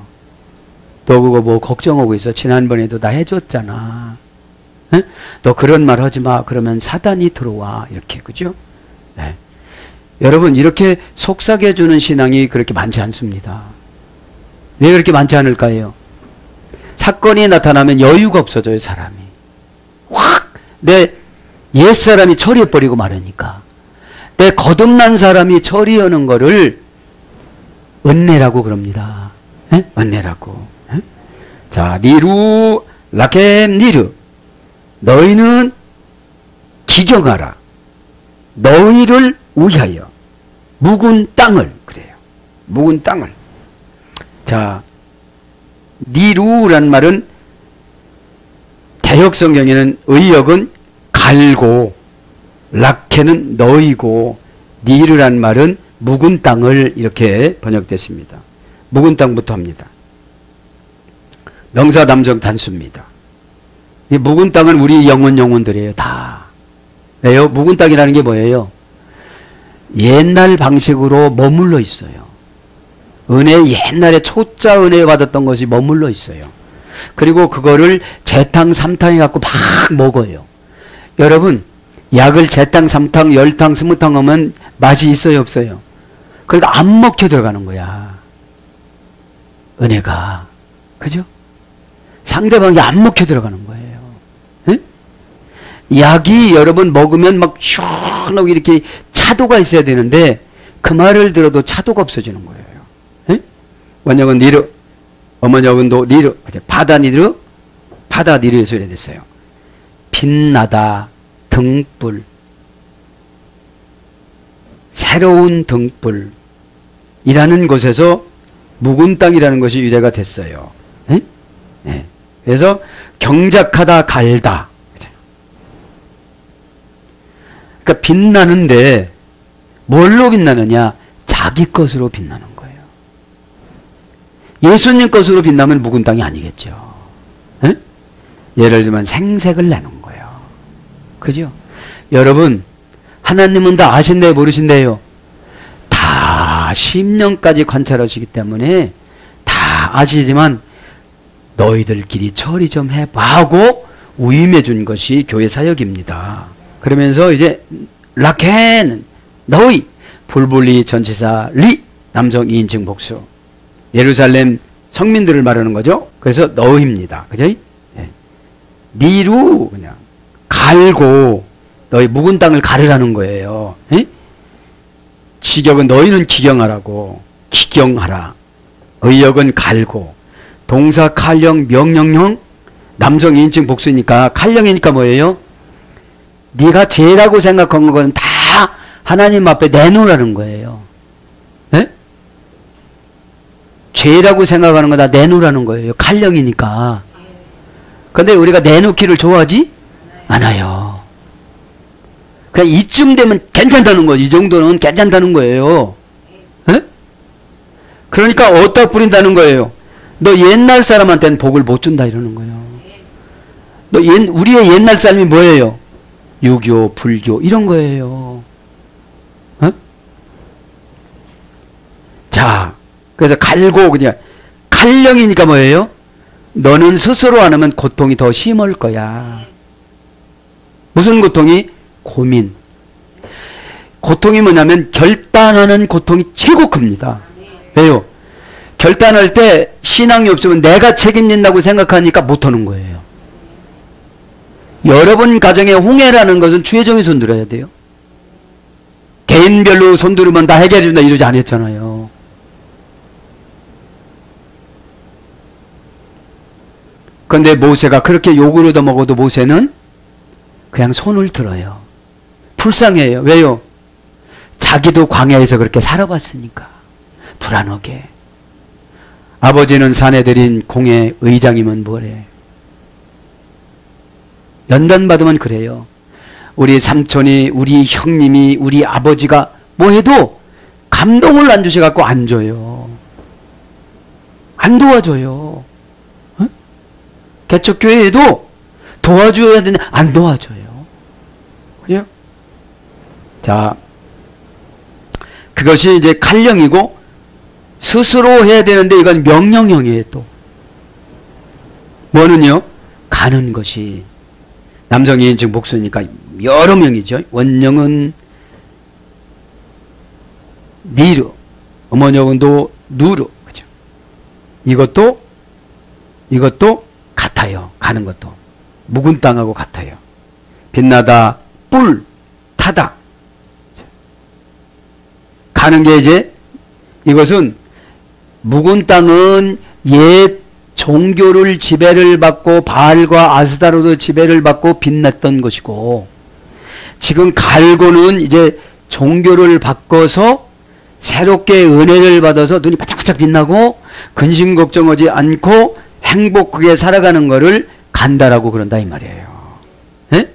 너 그거 뭐 걱정하고 있어? 지난번에도 나 해줬잖아. 에? 너 그런 말 하지 마. 그러면 사단이 들어와. 이렇게, 그죠? 네. 여러분, 이렇게 속삭여 주는 신앙이 그렇게 많지 않습니다. 왜 그렇게 많지 않을까요? 사건이 나타나면 여유가 없어져요, 사람이. 확 내 옛사람이 처리해버리고 말으니까. 내 거듭난 사람이 처리하는 거를 은혜라고 그럽니다. 에? 은혜라고. 에? 자, 니루 라켐 니르. 너희는 기경하라. 너희를 위하여 묵은 땅을. 그래요. 묵은 땅을. 자, 니루란 말은 개혁성경에는 의역은 갈고, 라케는 너희고, 니르란 말은 묵은 땅을 이렇게 번역됐습니다. 묵은 땅부터 합니다. 명사 담정 단수입니다. 이 묵은 땅은 우리 영혼들이에요. 다. 왜요? 묵은 땅이라는 게 뭐예요? 옛날 방식으로 머물러 있어요. 은혜, 옛날에 초짜 은혜 받았던 것이 머물러 있어요. 그리고 그거를 재탕, 삼탕 해갖고 막 먹어요. 여러분, 약을 재탕, 삼탕, 열탕, 스무탕 하면 맛이 있어요, 없어요? 그러니까 안 먹혀 들어가는 거야. 은혜가. 그죠? 상대방이 안 먹혀 들어가는 거예요. 에? 약이 여러분 먹으면 막 시원하고 이렇게 차도가 있어야 되는데 그 말을 들어도 차도가 없어지는 거예요. 에? 원역은 니르, 어머니역은도 니르, 바다 니르, 바다 니르에서 이래 됐어요. 빛나다, 등불, 새로운 등불, 이라는 곳에서 묵은 땅이라는 것이 유래가 됐어요. 네? 네. 그래서 경작하다 갈다. 그러니까 빛나는데 뭘로 빛나느냐? 자기 것으로 빛나는 거예요. 예수님 것으로 빛나면 묵은 땅이 아니겠죠. 네? 예를 들면 생색을 내는 거예요. 그죠? 여러분, 하나님은 다 아신대요, 모르신대요? 다 10년까지 관찰하시기 때문에 다 아시지만 너희들끼리 처리 좀 해봐 하고 위임해 준 것이 교회 사역입니다. 그러면서 이제 라켄 너희 불불리 전치사 리 남성 2인칭 복수 예루살렘 성민들을 말하는 거죠. 그래서 너희입니다. 그죠? 네. 니루 그냥 갈고 너희 묵은 땅을 가르라는 거예요. 네? 직역은 너희는 기경하라고 기경하라. 의역은 갈고 동사 칼령 명령형 남성 2인칭 복수니까 칼령이니까 뭐예요? 네가 죄라고 생각한 거는 다 하나님 앞에 내놓으라는 거예요. 네? 죄라고 생각하는 거 다 내놓으라는 거예요. 칼령이니까. 근데 우리가 내놓기를 좋아하지 않아요. 그냥 이쯤 되면 괜찮다는 거죠. 이 정도는 괜찮다는 거예요. 네? 그러니까 어디다 뿌린다는 거예요. 너 옛날 사람한테는 복을 못 준다 이러는 거예요. 우리의 옛날 삶이 뭐예요? 유교, 불교 이런 거예요. 어? 자, 그래서 갈고 그냥 칼령이니까 뭐예요? 너는 스스로 안 하면 고통이 더 심할 거야. 무슨 고통이? 고민. 고통이 뭐냐면 결단하는 고통이 최고 큽니다. 왜요? 결단할 때 신앙이 없으면 내가 책임진다고 생각하니까 못하는 거예요. 여러분 가정에 홍해라는 것은 주의정이 손들어야 돼요. 개인별로 손들으면 다 해결해준다 이러지 않았잖아요. 그런데 모세가 그렇게 욕을 얻어먹어도 모세는 그냥 손을 들어요. 불쌍해요. 왜요? 자기도 광야에서 그렇게 살아봤으니까 불안하게. 아버지는 산에 들인 공의 의장이면 뭐래? 연단받으면 그래요. 우리 삼촌이, 우리 형님이, 우리 아버지가 뭐 해도 감동을 안 주셔갖고 안 줘요. 안 도와줘요. 어? 개척교회에도 도와줘야 되는데 안 도와줘요. 그죠? 자, 그것이 이제 칼령이고 스스로 해야 되는데 이건 명령형이에요. 또 뭐는요? 가는 것이 남성 2인칭 복수니까 여러 명이죠. 원령은 니르, 어머니역은도 누르. 그죠? 이것도 같아요. 가는 것도 묵은 땅하고 같아요. 빛나다, 뿔, 타다. 가는 게 이제 이것은 묵은 땅은 옛 종교를 지배를 받고 바알과 아스타로도 지배를 받고 빛났던 것이고 지금 갈고는 이제 종교를 바꿔서 새롭게 은혜를 받아서 눈이 바짝바짝 빛나고 근심 걱정하지 않고 행복하게 살아가는 것을 간다라고 그런다 이 말이에요. 네?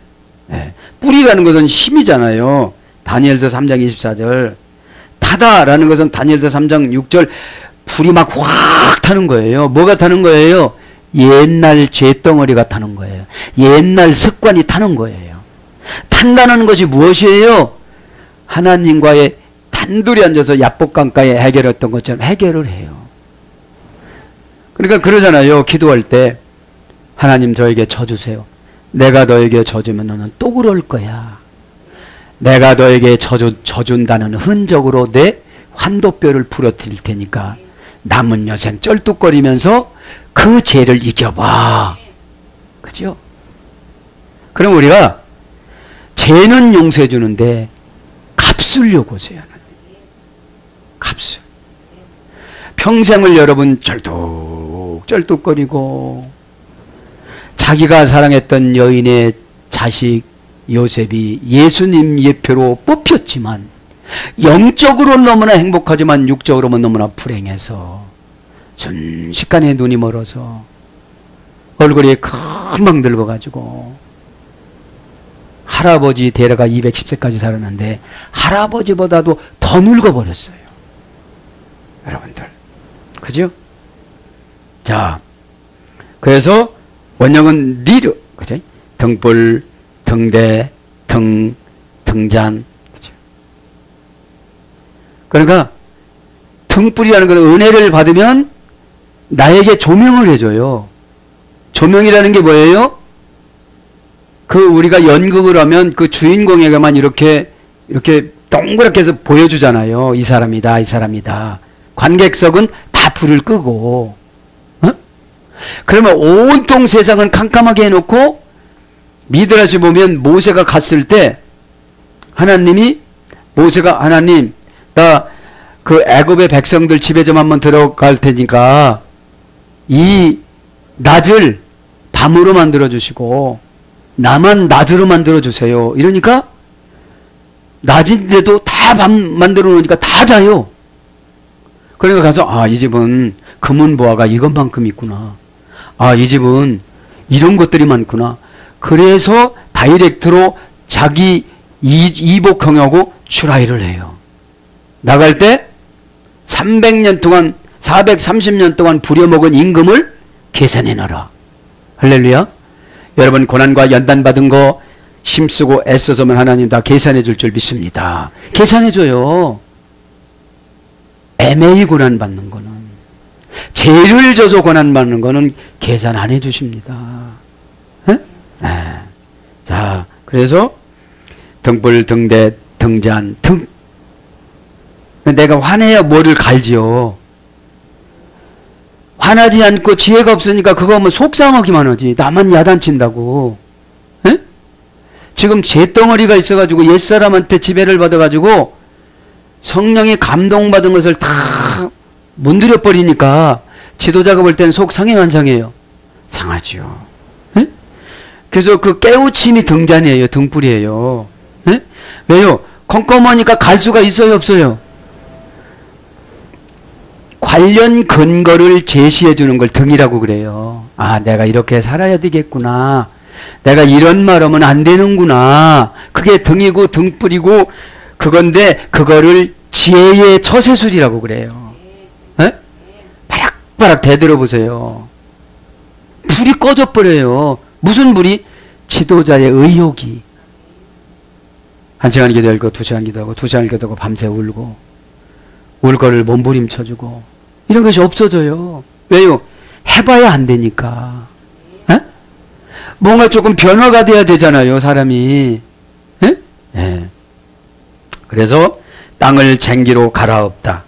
네. 뿌리라는 것은 힘이잖아요. 다니엘서 3장 24절. 타다라는 것은 다니엘서 3장 6절. 불이 막 확 타는 거예요. 뭐가 타는 거예요? 옛날 죄덩어리가 타는 거예요. 옛날 습관이 타는 거예요. 탄다는 것이 무엇이에요? 하나님과의 단둘이 앉아서 야복강가에 해결했던 것처럼 해결을 해요. 그러니까 그러잖아요. 기도할 때 하나님 저에게 져주세요. 내가 너에게 져주면 너는 또 그럴 거야. 내가 너에게 져준다는 흔적으로 내 환도뼈를 부러뜨릴 테니까 남은 여생 쩔뚝거리면서 그 죄를 이겨봐. 그죠? 그럼 우리가 죄는 용서해 주는데 값을 요구하세요. 값을. 평생을 여러분 쩔뚝쩔뚝거리고 자기가 사랑했던 여인의 자식 요셉이 예수님 예표로 뽑혔지만 영적으로는 너무나 행복하지만 육적으로는 너무나 불행해서 순식간에 눈이 멀어서 얼굴이 금방 늙어가지고 할아버지 데려가 210세까지 살았는데 할아버지보다도 더 늙어버렸어요. 여러분들. 그죠? 자, 그래서 원형은 니르, 그죠? 등불, 등대, 등, 등잔. 그죠? 그러니까 등불이라는 건 은혜를 받으면 나에게 조명을 해줘요. 조명이라는 게 뭐예요? 그 우리가 연극을 하면 그 주인공에게만 이렇게 동그랗게 해서 보여주잖아요. 이 사람이다, 이 사람이다. 관객석은 다 불을 끄고, 어? 그러면 온통 세상은 캄캄하게 해놓고, 미드라시 보면 모세가 갔을 때, 모세가 하나님, 나 그 애굽의 백성들 집에 좀 한번 들어갈 테니까, 이 낮을 밤으로 만들어주시고, 나만 낮으로 만들어주세요. 이러니까, 낮인데도 다 밤 만들어 놓으니까 다 자요. 그러니까 가서 이 집은 금은보화가 이것만큼 있구나. 이 집은 이런 것들이 많구나. 그래서 다이렉트로 자기 이복형하고 출하이를 해요. 나갈 때 300년 동안 430년 동안 부려먹은 임금을 계산해놔라. 할렐루야. 여러분 고난과 연단받은 거 힘쓰고 애써서면 하나님 다 계산해 줄 줄 믿습니다. 계산해 줘요. 애매히 고난받는 거는, 죄를 져서 고난받는 거는 계산 안 해주십니다. 자, 그래서 등불, 등대, 등잔, 등. 내가 화내야 뭐를 갈지요. 화나지 않고 지혜가 없으니까 그거 하면 속상하기만 하지. 나만 야단친다고. 지금 재덩어리가 있어가지고 옛사람한테 지배를 받아가지고 성령이 감동받은 것을 다 문드려버리니까 지도자가 볼 때는 속 상해만상해요. 상하지요. 에? 그래서 그 깨우침이 등잔이에요. 등불이에요. 에? 왜요? 컴컴하니까 갈 수가 있어요? 없어요? 관련 근거를 제시해 주는 걸 등이라고 그래요. 내가 이렇게 살아야 되겠구나. 내가 이런 말 하면 안 되는구나. 그게 등이고 등불이고 그건데 그거를 지혜의 처세술이라고 그래요. 에? 바락바락 대들어보세요. 불이 꺼져버려요. 무슨 불이? 지도자의 의욕이. 1시간 기도하고 2시간 기도하고 2시간 기도하고 밤새 울고 울 거를 몸부림쳐주고 이런 것이 없어져요. 왜요? 해봐야 안 되니까. 뭔가 조금 변화가 돼야 되잖아요, 사람이. 예. 그래서 땅을 쟁기로 갈아엎다.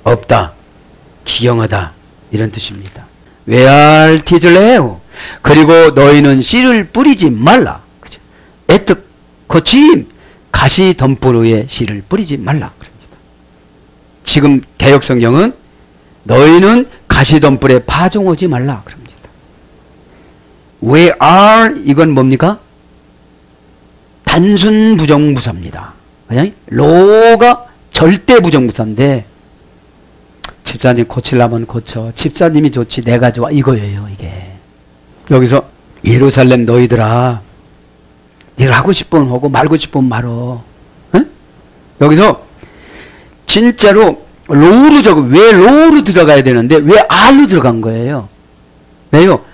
없다. 기경하다. 이런 뜻입니다. 외알 티즐레오. 그리고 너희는 씨를 뿌리지 말라. 그죠? 애특 거침 가시 덤불 위에 씨를 뿌리지 말라. 그럽니다. 지금 개역성경은 너희는 가시 덤불에 파종하지 말라. 그럽니다. where are 이건 뭡니까? 단순 부정부사입니다. 그냥 로가 절대 부정부사인데 집사님 고치려면 고쳐. 집사님이 좋지 내가 좋아 이거예요. 이게 여기서 예루살렘 너희들아 네가 하고 싶으면 하고 말고 싶으면 말어. 응? 여기서 진짜로 로로 적어. 왜 로로 들어가야 되는데 왜 알로 들어간 거예요? 왜요?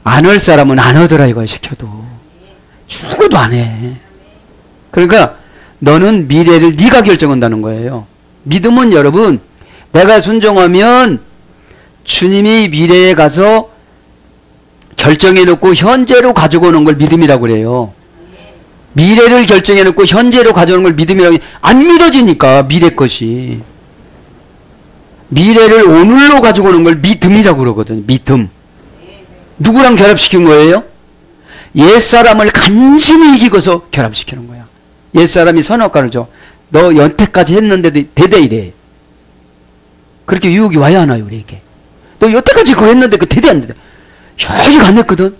안 할 사람은 안 하더라 이거 시켜도. 죽어도 안 해. 그러니까 너는 미래를 네가 결정한다는 거예요. 믿음은 여러분 내가 순종하면 주님이 미래에 가서 결정해놓고 현재로 가지고 오는 걸 믿음이라고 그래요. 미래를 결정해놓고 현재로 가져오는 걸 믿음이라고. 안 믿어지니까 미래 것이. 미래를 오늘로 가지고 오는 걸 믿음이라고 그러거든요. 믿음. 누구랑 결합시킨 거예요? 옛사람을 간신히 이기고서 결합시키는 거야. 옛사람이 선악과를 줘. 너 여태까지 했는데도 대대 이래. 그렇게 유혹이 와야 하나요 우리에게? 너 여태까지 그거 했는데 그 대대 안 돼. 아직 안 했거든.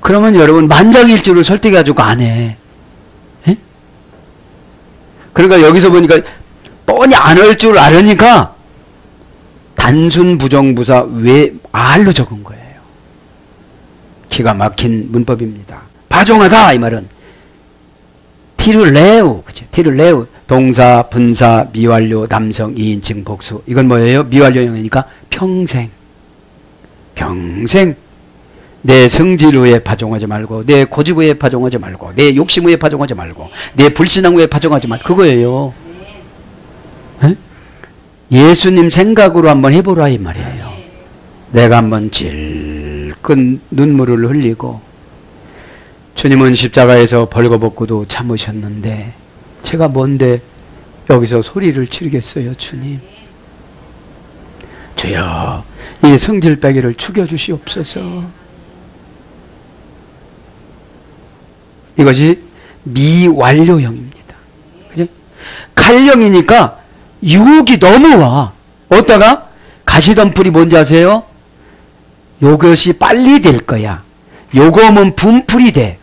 그러면 여러분 만장일치로 설득해가지고 안 해. 에? 그러니까 여기서 보니까 뻔히 안 할 줄 알으니까 단순 부정부사 왜 알로 적은 거예요. 기가 막힌 문법입니다. 파종하다 이 말은 티를레우, 그죠? 티를레우 동사, 분사, 미완료, 남성, 이인칭, 복수. 이건 뭐예요? 미완료형이니까 평생. 평생 내 성질 후에 파종하지 말고, 내 고집 후에 파종하지 말고, 내 욕심 후에 파종하지 말고, 내 불신앙 후에 파종하지 말고, 그거예요. 에? 예수님 생각으로 한번 해보라 이 말이에요. 내가 한번 질끈 눈물을 흘리고, 주님은 십자가에서 벌거벗고도 참으셨는데 제가 뭔데 여기서 소리를 치르겠어요. 주님, 주여 이 성질빼기를 죽여주시옵소서. 이것이 미완료형입니다. 그죠? 칼형이니까 유혹이 너무 와. 어디다가 가시덤불이 뭔지 아세요? 요것이 빨리 될 거야. 요거 하면 분풀이 돼.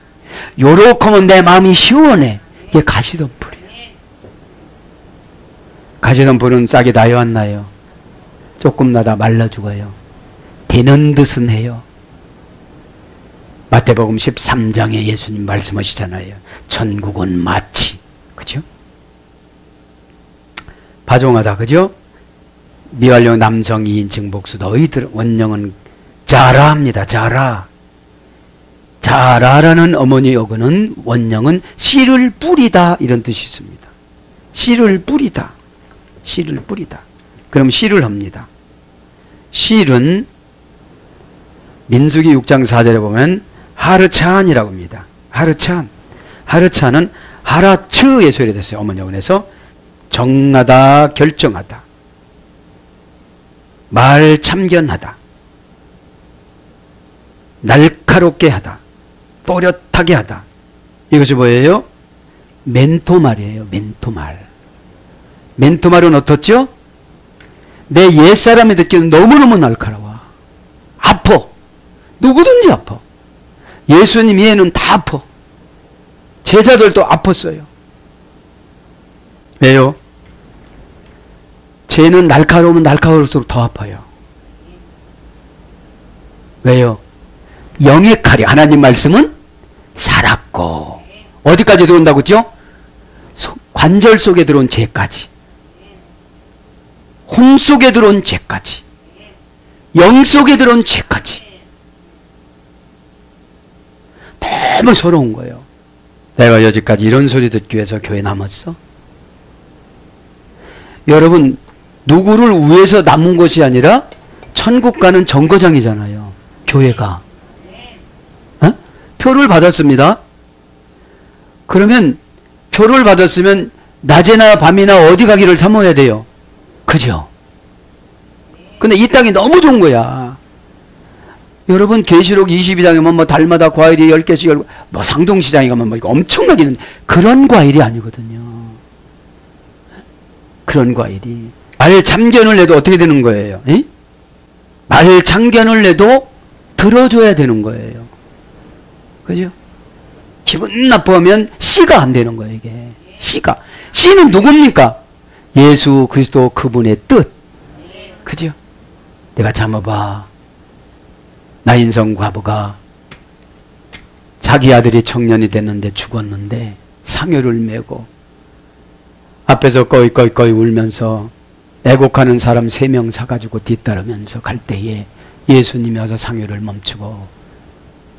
요렇게 하면 내 마음이 시원해. 이게 가시덤불이에요. 가시덤불은 싹이 나요 안 나요? 조금 나다 말라 죽어요. 되는 듯은 해요. 마태복음 13장에 예수님 말씀하시잖아요. 천국은 마치, 그죠? 파종하다, 그죠? 미완료 남성 2인칭 복수. 너희들 원령은 자라합니다. 자라. 자라라는 어머니 어근은 원령은 씨를 뿌리다 이런 뜻이 있습니다. 씨를 뿌리다. 씨를 뿌리다. 그럼 씨를 합니다. 씨는 민수기 6장 4절에 보면 하르찬이라고 합니다. 하르찬. 하르찬은 하라츠의 소리가 됐어요. 어머니 어근에서 정하다, 결정하다, 말 참견하다, 날카롭게 하다, 또렷하게 하다. 이것이 뭐예요? 멘토말이에요. 멘토말. 멘토말은 어떻죠? 내 옛사람이 듣기는 너무너무 날카로워. 아파. 누구든지 아파. 예수님 이해는 다 아파. 제자들도 아팠어요. 왜요? 죄는 날카로우면 날카로울수록 더 아파요. 왜요? 영의 칼이, 하나님 말씀은 살았고, 어디까지 들어온다고 했죠? 관절 속에 들어온 죄까지, 혼 속에 들어온 죄까지, 영 속에 들어온 죄까지. 너무 서러운 거예요. 내가 여지까지 이런 소리 듣기 위해서 교회 남았어? 여러분, 누구를 위해서 남은 것이 아니라 천국 가는 정거장이잖아요. 교회가. 어? 표를 받았습니다. 그러면 표를 받았으면 낮이나 밤이나 어디 가기를 사모해야 돼요. 그죠? 근데 이 땅이 너무 좋은 거야. 여러분, 계시록 22장에 뭐 달마다 과일이 10개씩, 뭐 상동시장에 가면 뭐 엄청나게 있는 그런 과일이 아니거든요. 그런 과일이. 말 참견을 해도 어떻게 되는 거예요? 에? 말 참견을 해도 들어줘야 되는 거예요. 그죠? 기분 나쁘면 씨가 안 되는 거예요, 이게. 씨가. 씨는 누굽니까? 예수 그리스도 그분의 뜻. 그죠? 내가 참아봐. 나인성 과부가 자기 아들이 청년이 됐는데 죽었는데 상여를 메고 앞에서 꺼이꺼이 울면서 애곡하는 사람 3명 사가지고 뒤따르면서 갈 때에 예수님이 와서 상여를 멈추고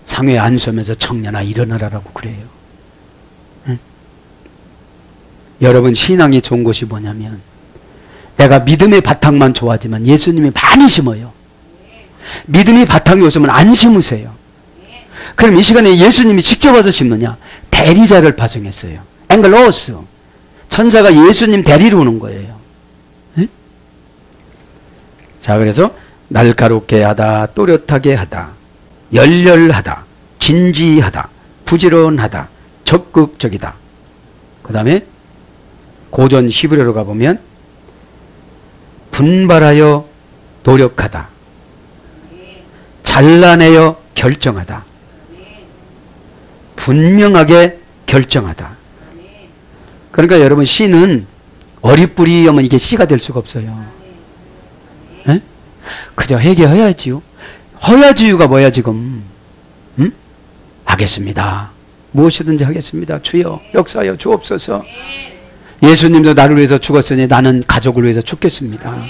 상여에 안수하면서 청년아 일어나라라고 그래요. 응? 여러분, 신앙이 좋은 것이 뭐냐면 내가 믿음의 바탕만 좋아하지만 예수님이 많이 심어요. 믿음이 바탕이 없으면 안 심으세요. 그럼 이 시간에 예수님이 직접 와서 심느냐? 대리자를 파송했어요. 앵글로스. 천사가 예수님 데리러 오는 거예요. 네? 자, 그래서 날카롭게 하다, 또렷하게 하다, 열렬하다, 진지하다, 부지런하다, 적극적이다. 그 다음에 고전 히브리어로 가보면 분발하여 노력하다, 잘라내어 결정하다, 분명하게 결정하다, 그러니까 여러분 씨는 어리뿌리하면 이게 씨가 될 수가 없어요. 에? 그저 회개해야지요. 허야지유가 뭐야 지금? 응? 하겠습니다. 무엇이든지 하겠습니다. 주여 역사하여 주옵소서. 예수님도 나를 위해서 죽었으니 나는 가족을 위해서 죽겠습니다.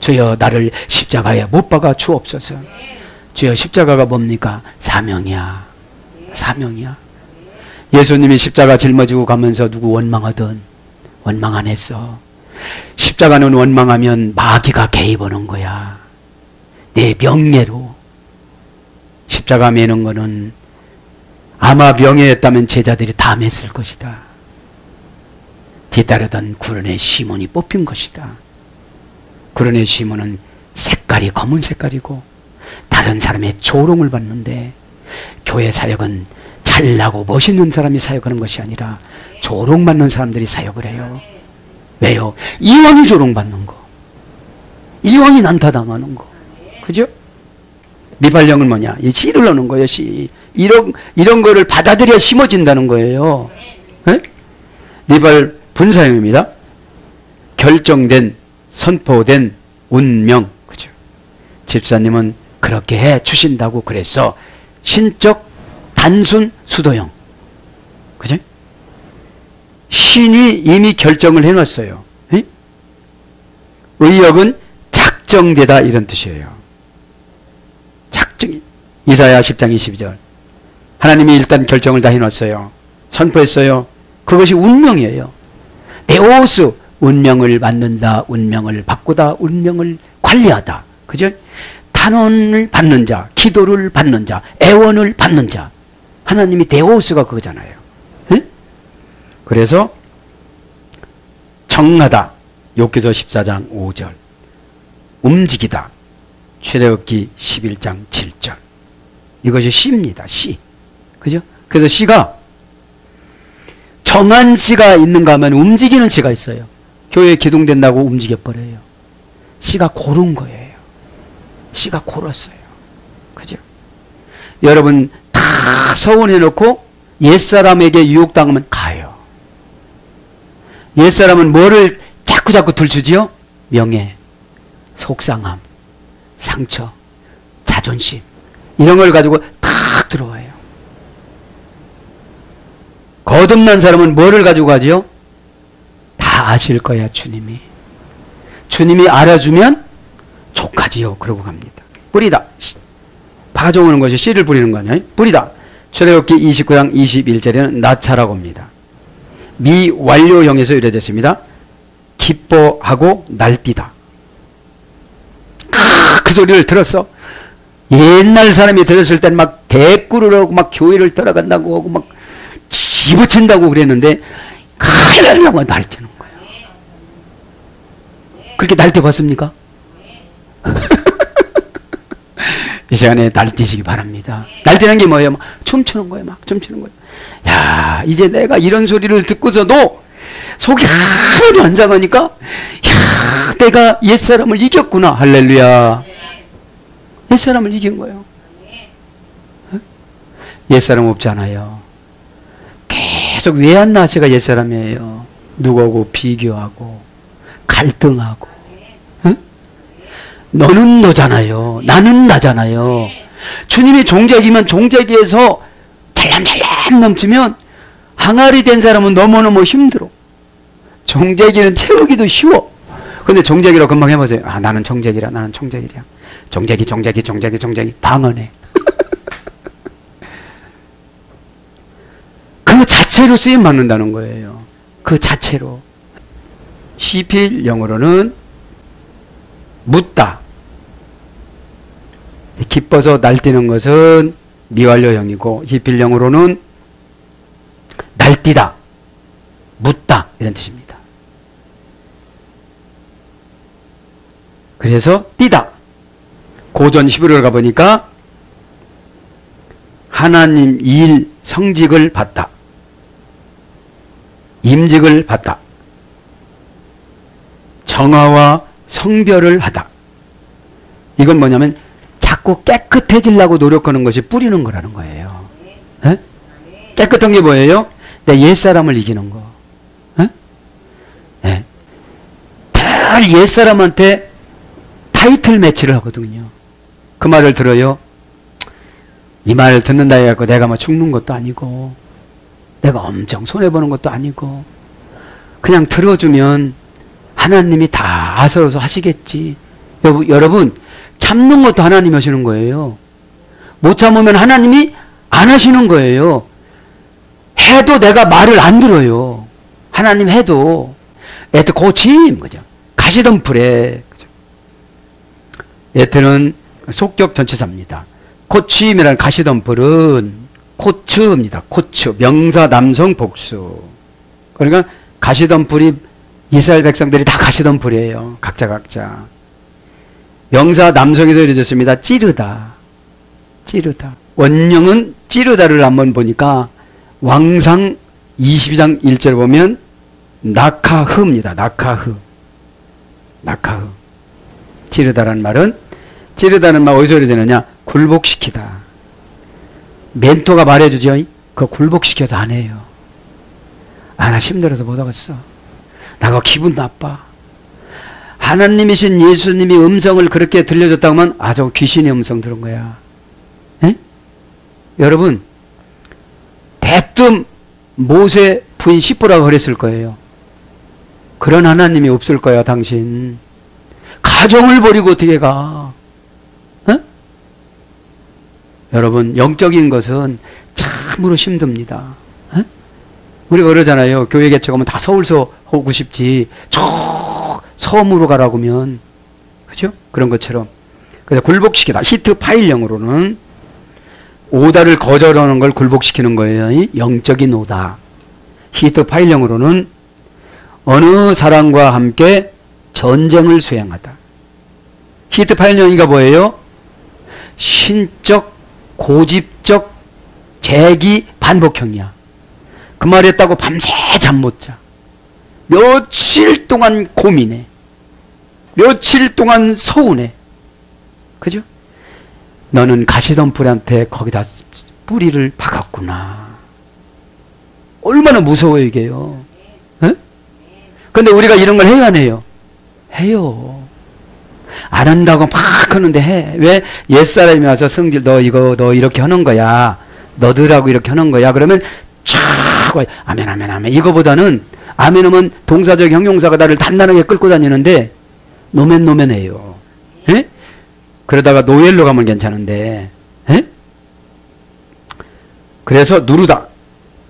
주여 나를 십자가에 못 박아 주옵소서. 주여 십자가가 뭡니까? 사명이야. 사명이야. 예수님이 십자가 짊어지고 가면서 누구 원망하든 원망 안 했어. 십자가는 원망하면 마귀가 개입하는 거야. 내 명예로. 십자가 매는 거는 아마 명예였다면 제자들이 다 맸을 것이다. 뒤따르던 구른의 시몬이 뽑힌 것이다. 구른의 시몬은 색깔이 검은 색깔이고 다른 사람의 조롱을 받는데, 교회 사역은 잘나고 멋있는 사람이 사역하는 것이 아니라 조롱받는 사람들이 사역을 해요. 왜요? 이왕이 조롱받는 거, 이왕이 난타당하는 거, 그죠? 니발령은 뭐냐? 이 씨를 넣는 거예요. 씨. 이런 거를 받아들여 심어진다는 거예요. 네? 니발 분사형입니다. 결정된, 선포된 운명, 그죠? 집사님은 그렇게 해 주신다고 그래서 신적 단순 수도형, 그죠? 신이 이미 결정을 해놨어요. 네? 의역은 작정되다 이런 뜻이에요. 작정이. 이사야 10장 22절. 하나님이 일단 결정을 다 해놨어요. 선포했어요. 그것이 운명이에요. 데오스, 운명을 만든다, 운명을 바꾸다, 운명을 관리하다. 그죠? 탄원을 받는 자, 기도를 받는 자, 애원을 받는 자. 하나님이 데오스가 그거잖아요. 네? 그래서 정하다. 욥기서 14장 5절. 움직이다. 출애굽기 11장 7절. 이것이 씨입니다. 씨. 그죠? 그래서 씨가 정한 씨가 있는가 하면 움직이는 씨가 있어요. 교회에 기동된다고 움직여버려요. 씨가 고른 거예요. 씨가 고랐어요. 그죠? 여러분 다 서원해놓고 옛사람에게 유혹당하면 가요. 옛사람은 뭐를 자꾸 들추지요? 명예, 속상함, 상처, 자존심, 이런 걸 가지고 탁 들어와요. 거듭난 사람은 뭐를 가지고 가지요? 다 아실 거야. 주님이 알아주면 족하지요. 그러고 갑니다. 뿌리다. 파종하는 것이 씨를 뿌리는 거 아니에요? 뿌리다. 출애굽기 29장 21절에는 나차라고 합니다. 미완료형에서 유래됐습니다. 기뻐하고 날뛰다. 그 소리를 들었어. 옛날 사람이 들었을 땐 막 대꾸를 하고 막 교회를 떠나간다고 하고 막 집어친다고 그랬는데 하려고 날뛰는 거예요. 그렇게 날뛰어 봤습니까? 이 시간에 날뛰시기 바랍니다. 날뛰는 게 뭐예요? 막 춤추는 거예요. 막 춤추는 거예요. 야, 이제 내가 이런 소리를 듣고서도 속이 하나도 안 상하니까, 야, 내가 옛사람을 이겼구나. 할렐루야. 옛사람을 이긴 거예요. 옛사람 없잖아요. 계속 왜 안 나? 제가 옛사람이에요. 누구하고 비교하고 갈등하고. 응? 너는 너잖아요. 나는 나잖아요. 주님이 종자기면 종자기에서 잘람 넘치면 항아리 된 사람은 너무너무 힘들어. 종자기는 채우기도 쉬워. 근데 종자기로 금방 해보세요. 아, 나는 종자기라. 종자기 방언해. 그 자체로 쓰임 받는다는 거예요. 그 자체로. 시필 영어로는 묻다. 기뻐서 날뛰는 것은 미완료형이고, 시필 영어로는 날뛰다, 묻다 이런 뜻입니다. 그래서 뛰다. 고전 히브리어를 가보니까 하나님 일 성직을 받다, 임직을 받다, 정화와 성별을 하다. 이건 뭐냐면 자꾸 깨끗해지려고 노력하는 것이 뿌리는 거라는 거예요. 에? 깨끗한 게 뭐예요? 내 옛사람을 이기는 거. 에? 예. 늘 옛사람한테 타이틀 매치를 하거든요. 그 말을 들어요. 이 말을 듣는다 해갖고 내가 뭐 죽는 것도 아니고 내가 엄청 손해보는 것도 아니고 그냥 들어주면 하나님이 다 아서로서 하시겠지. 여러분 참는 것도 하나님이 하시는 거예요. 못 참으면 하나님이 안 하시는 거예요. 해도 내가 말을 안 들어요. 하나님 해도 애트 고침 그죠? 가시덤불에 그죠? 애트는 속격 전치사입니다. 고침이라는 가시덤불은 코츠입니다. 코츠 명사 남성 복수. 그러니까 가시덤불이 이스라엘 백성들이 다 가시덤불이에요. 각자. 명사 남성에서 이루어졌습니다. 찌르다. 원령은 찌르다를 한번 보니까 왕상 22장 1절 보면 낙하흐입니다. 낙하흐. 찌르다라는 말은 찌르다는 말 어디서 되느냐? 굴복시키다. 멘토가 말해주죠. 그거 굴복시켜서 안 해요. 나 힘들어서 못하겠어. 나가 기분 나빠. 하나님이신 예수님이 음성을 그렇게 들려줬다고 하면 저거 귀신의 음성 들은 거야. 에? 여러분 대뜸 모세 부인 시보라고 그랬을 거예요. 그런 하나님이 없을 거야. 당신 가정을 버리고 어떻게 가? 여러분 영적인 것은 참으로 힘듭니다. 우리가 그러잖아요. 교회 개척하면 다 서울서 오고 싶지 저 섬으로 가라고 하면 그죠? 그런 것처럼. 그래서 굴복시키다. 히트 파일령으로는 오다를 거절하는 걸 굴복시키는 거예요. 영적인 오다. 히트 파일령으로는 어느 사람과 함께 전쟁을 수행하다. 히트 파일령이가 뭐예요? 신적 고집적 재기 반복형이야. 그 말 했다고 밤새 잠 못 자. 며칠 동안 고민해. 며칠 동안 서운해. 그죠? 너는 가시덤불한테 거기다 뿌리를 박았구나. 얼마나 무서워요 이게요. 근데 우리가 이런 걸 해요 안 해요? 해요. 안 한다고 막 하는데 해. 왜? 옛사람이 와서 성질 너 이렇게 하는 거야. 너들하고 이렇게 하는 거야. 그러면 쫙 아멘 이거보다는 아멘하면 동사적 형용사가 나를 단단하게 끌고 다니는데 노멘해요. 에? 그러다가 노엘로 가면 괜찮은데 에? 그래서 누르다.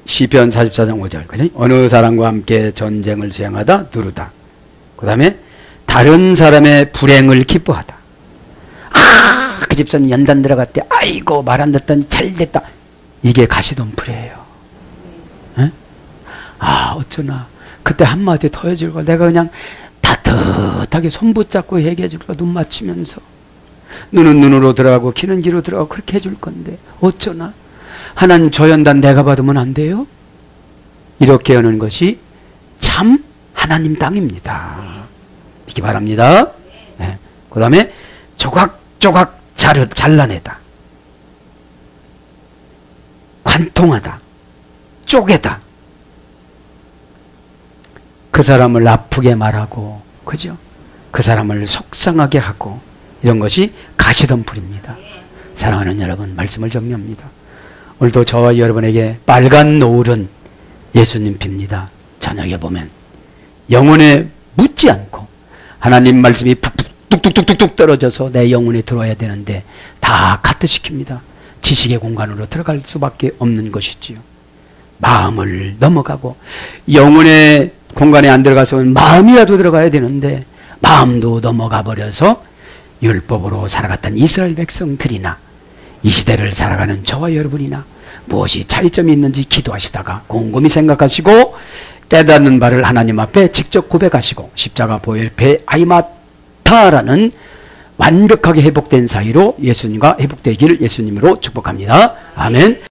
시편 44장 5절 그죠? 어느 사람과 함께 전쟁을 수행하다 누르다. 그 다음에 다른 사람의 불행을 기뻐하다. 그 집사님 연단 들어갔대. 아이고 말 안 듣더니 잘 됐다. 이게 가시덤불이에요. 에? 어쩌나 그때 한마디 더 해줄 걸 내가 그냥 따뜻하게 손 붙잡고 얘기해 줄 걸. 눈 맞추면서 눈은 눈으로 들어가고 귀는 귀로 들어가고 그렇게 해줄 건데 어쩌나. 하나님 저 연단 내가 받으면 안 돼요? 이렇게 하는 것이 참 하나님 땅입니다. 믿기 바랍니다. 네. 그 다음에 조각조각 잘라내다. 관통하다. 쪼개다. 그 사람을 아프게 말하고 그죠? 그 사람을 속상하게 하고 이런 것이 가시덤불입니다. 사랑하는 여러분 말씀을 정리합니다. 오늘도 저와 여러분에게 빨간 노을은 예수님 핍니다. 저녁에 보면 영혼에 묻지 않고 하나님 말씀이 뚝뚝뚝뚝 떨어져서 내 영혼에 들어와야 되는데 다 카트시킵니다. 지식의 공간으로 들어갈 수밖에 없는 것이지요. 마음을 넘어가고 영혼의 공간에 안 들어가서는 마음이라도 들어가야 되는데 마음도 넘어가 버려서 율법으로 살아갔던 이스라엘 백성들이나 이 시대를 살아가는 저와 여러분이나 무엇이 차이점이 있는지 기도하시다가 곰곰이 생각하시고 깨닫는 바를 하나님 앞에 직접 고백하시고 십자가 보혈배 아이마타라는 완벽하게 회복된 사이로 예수님과 회복되기를 예수님으로 축복합니다. 아멘.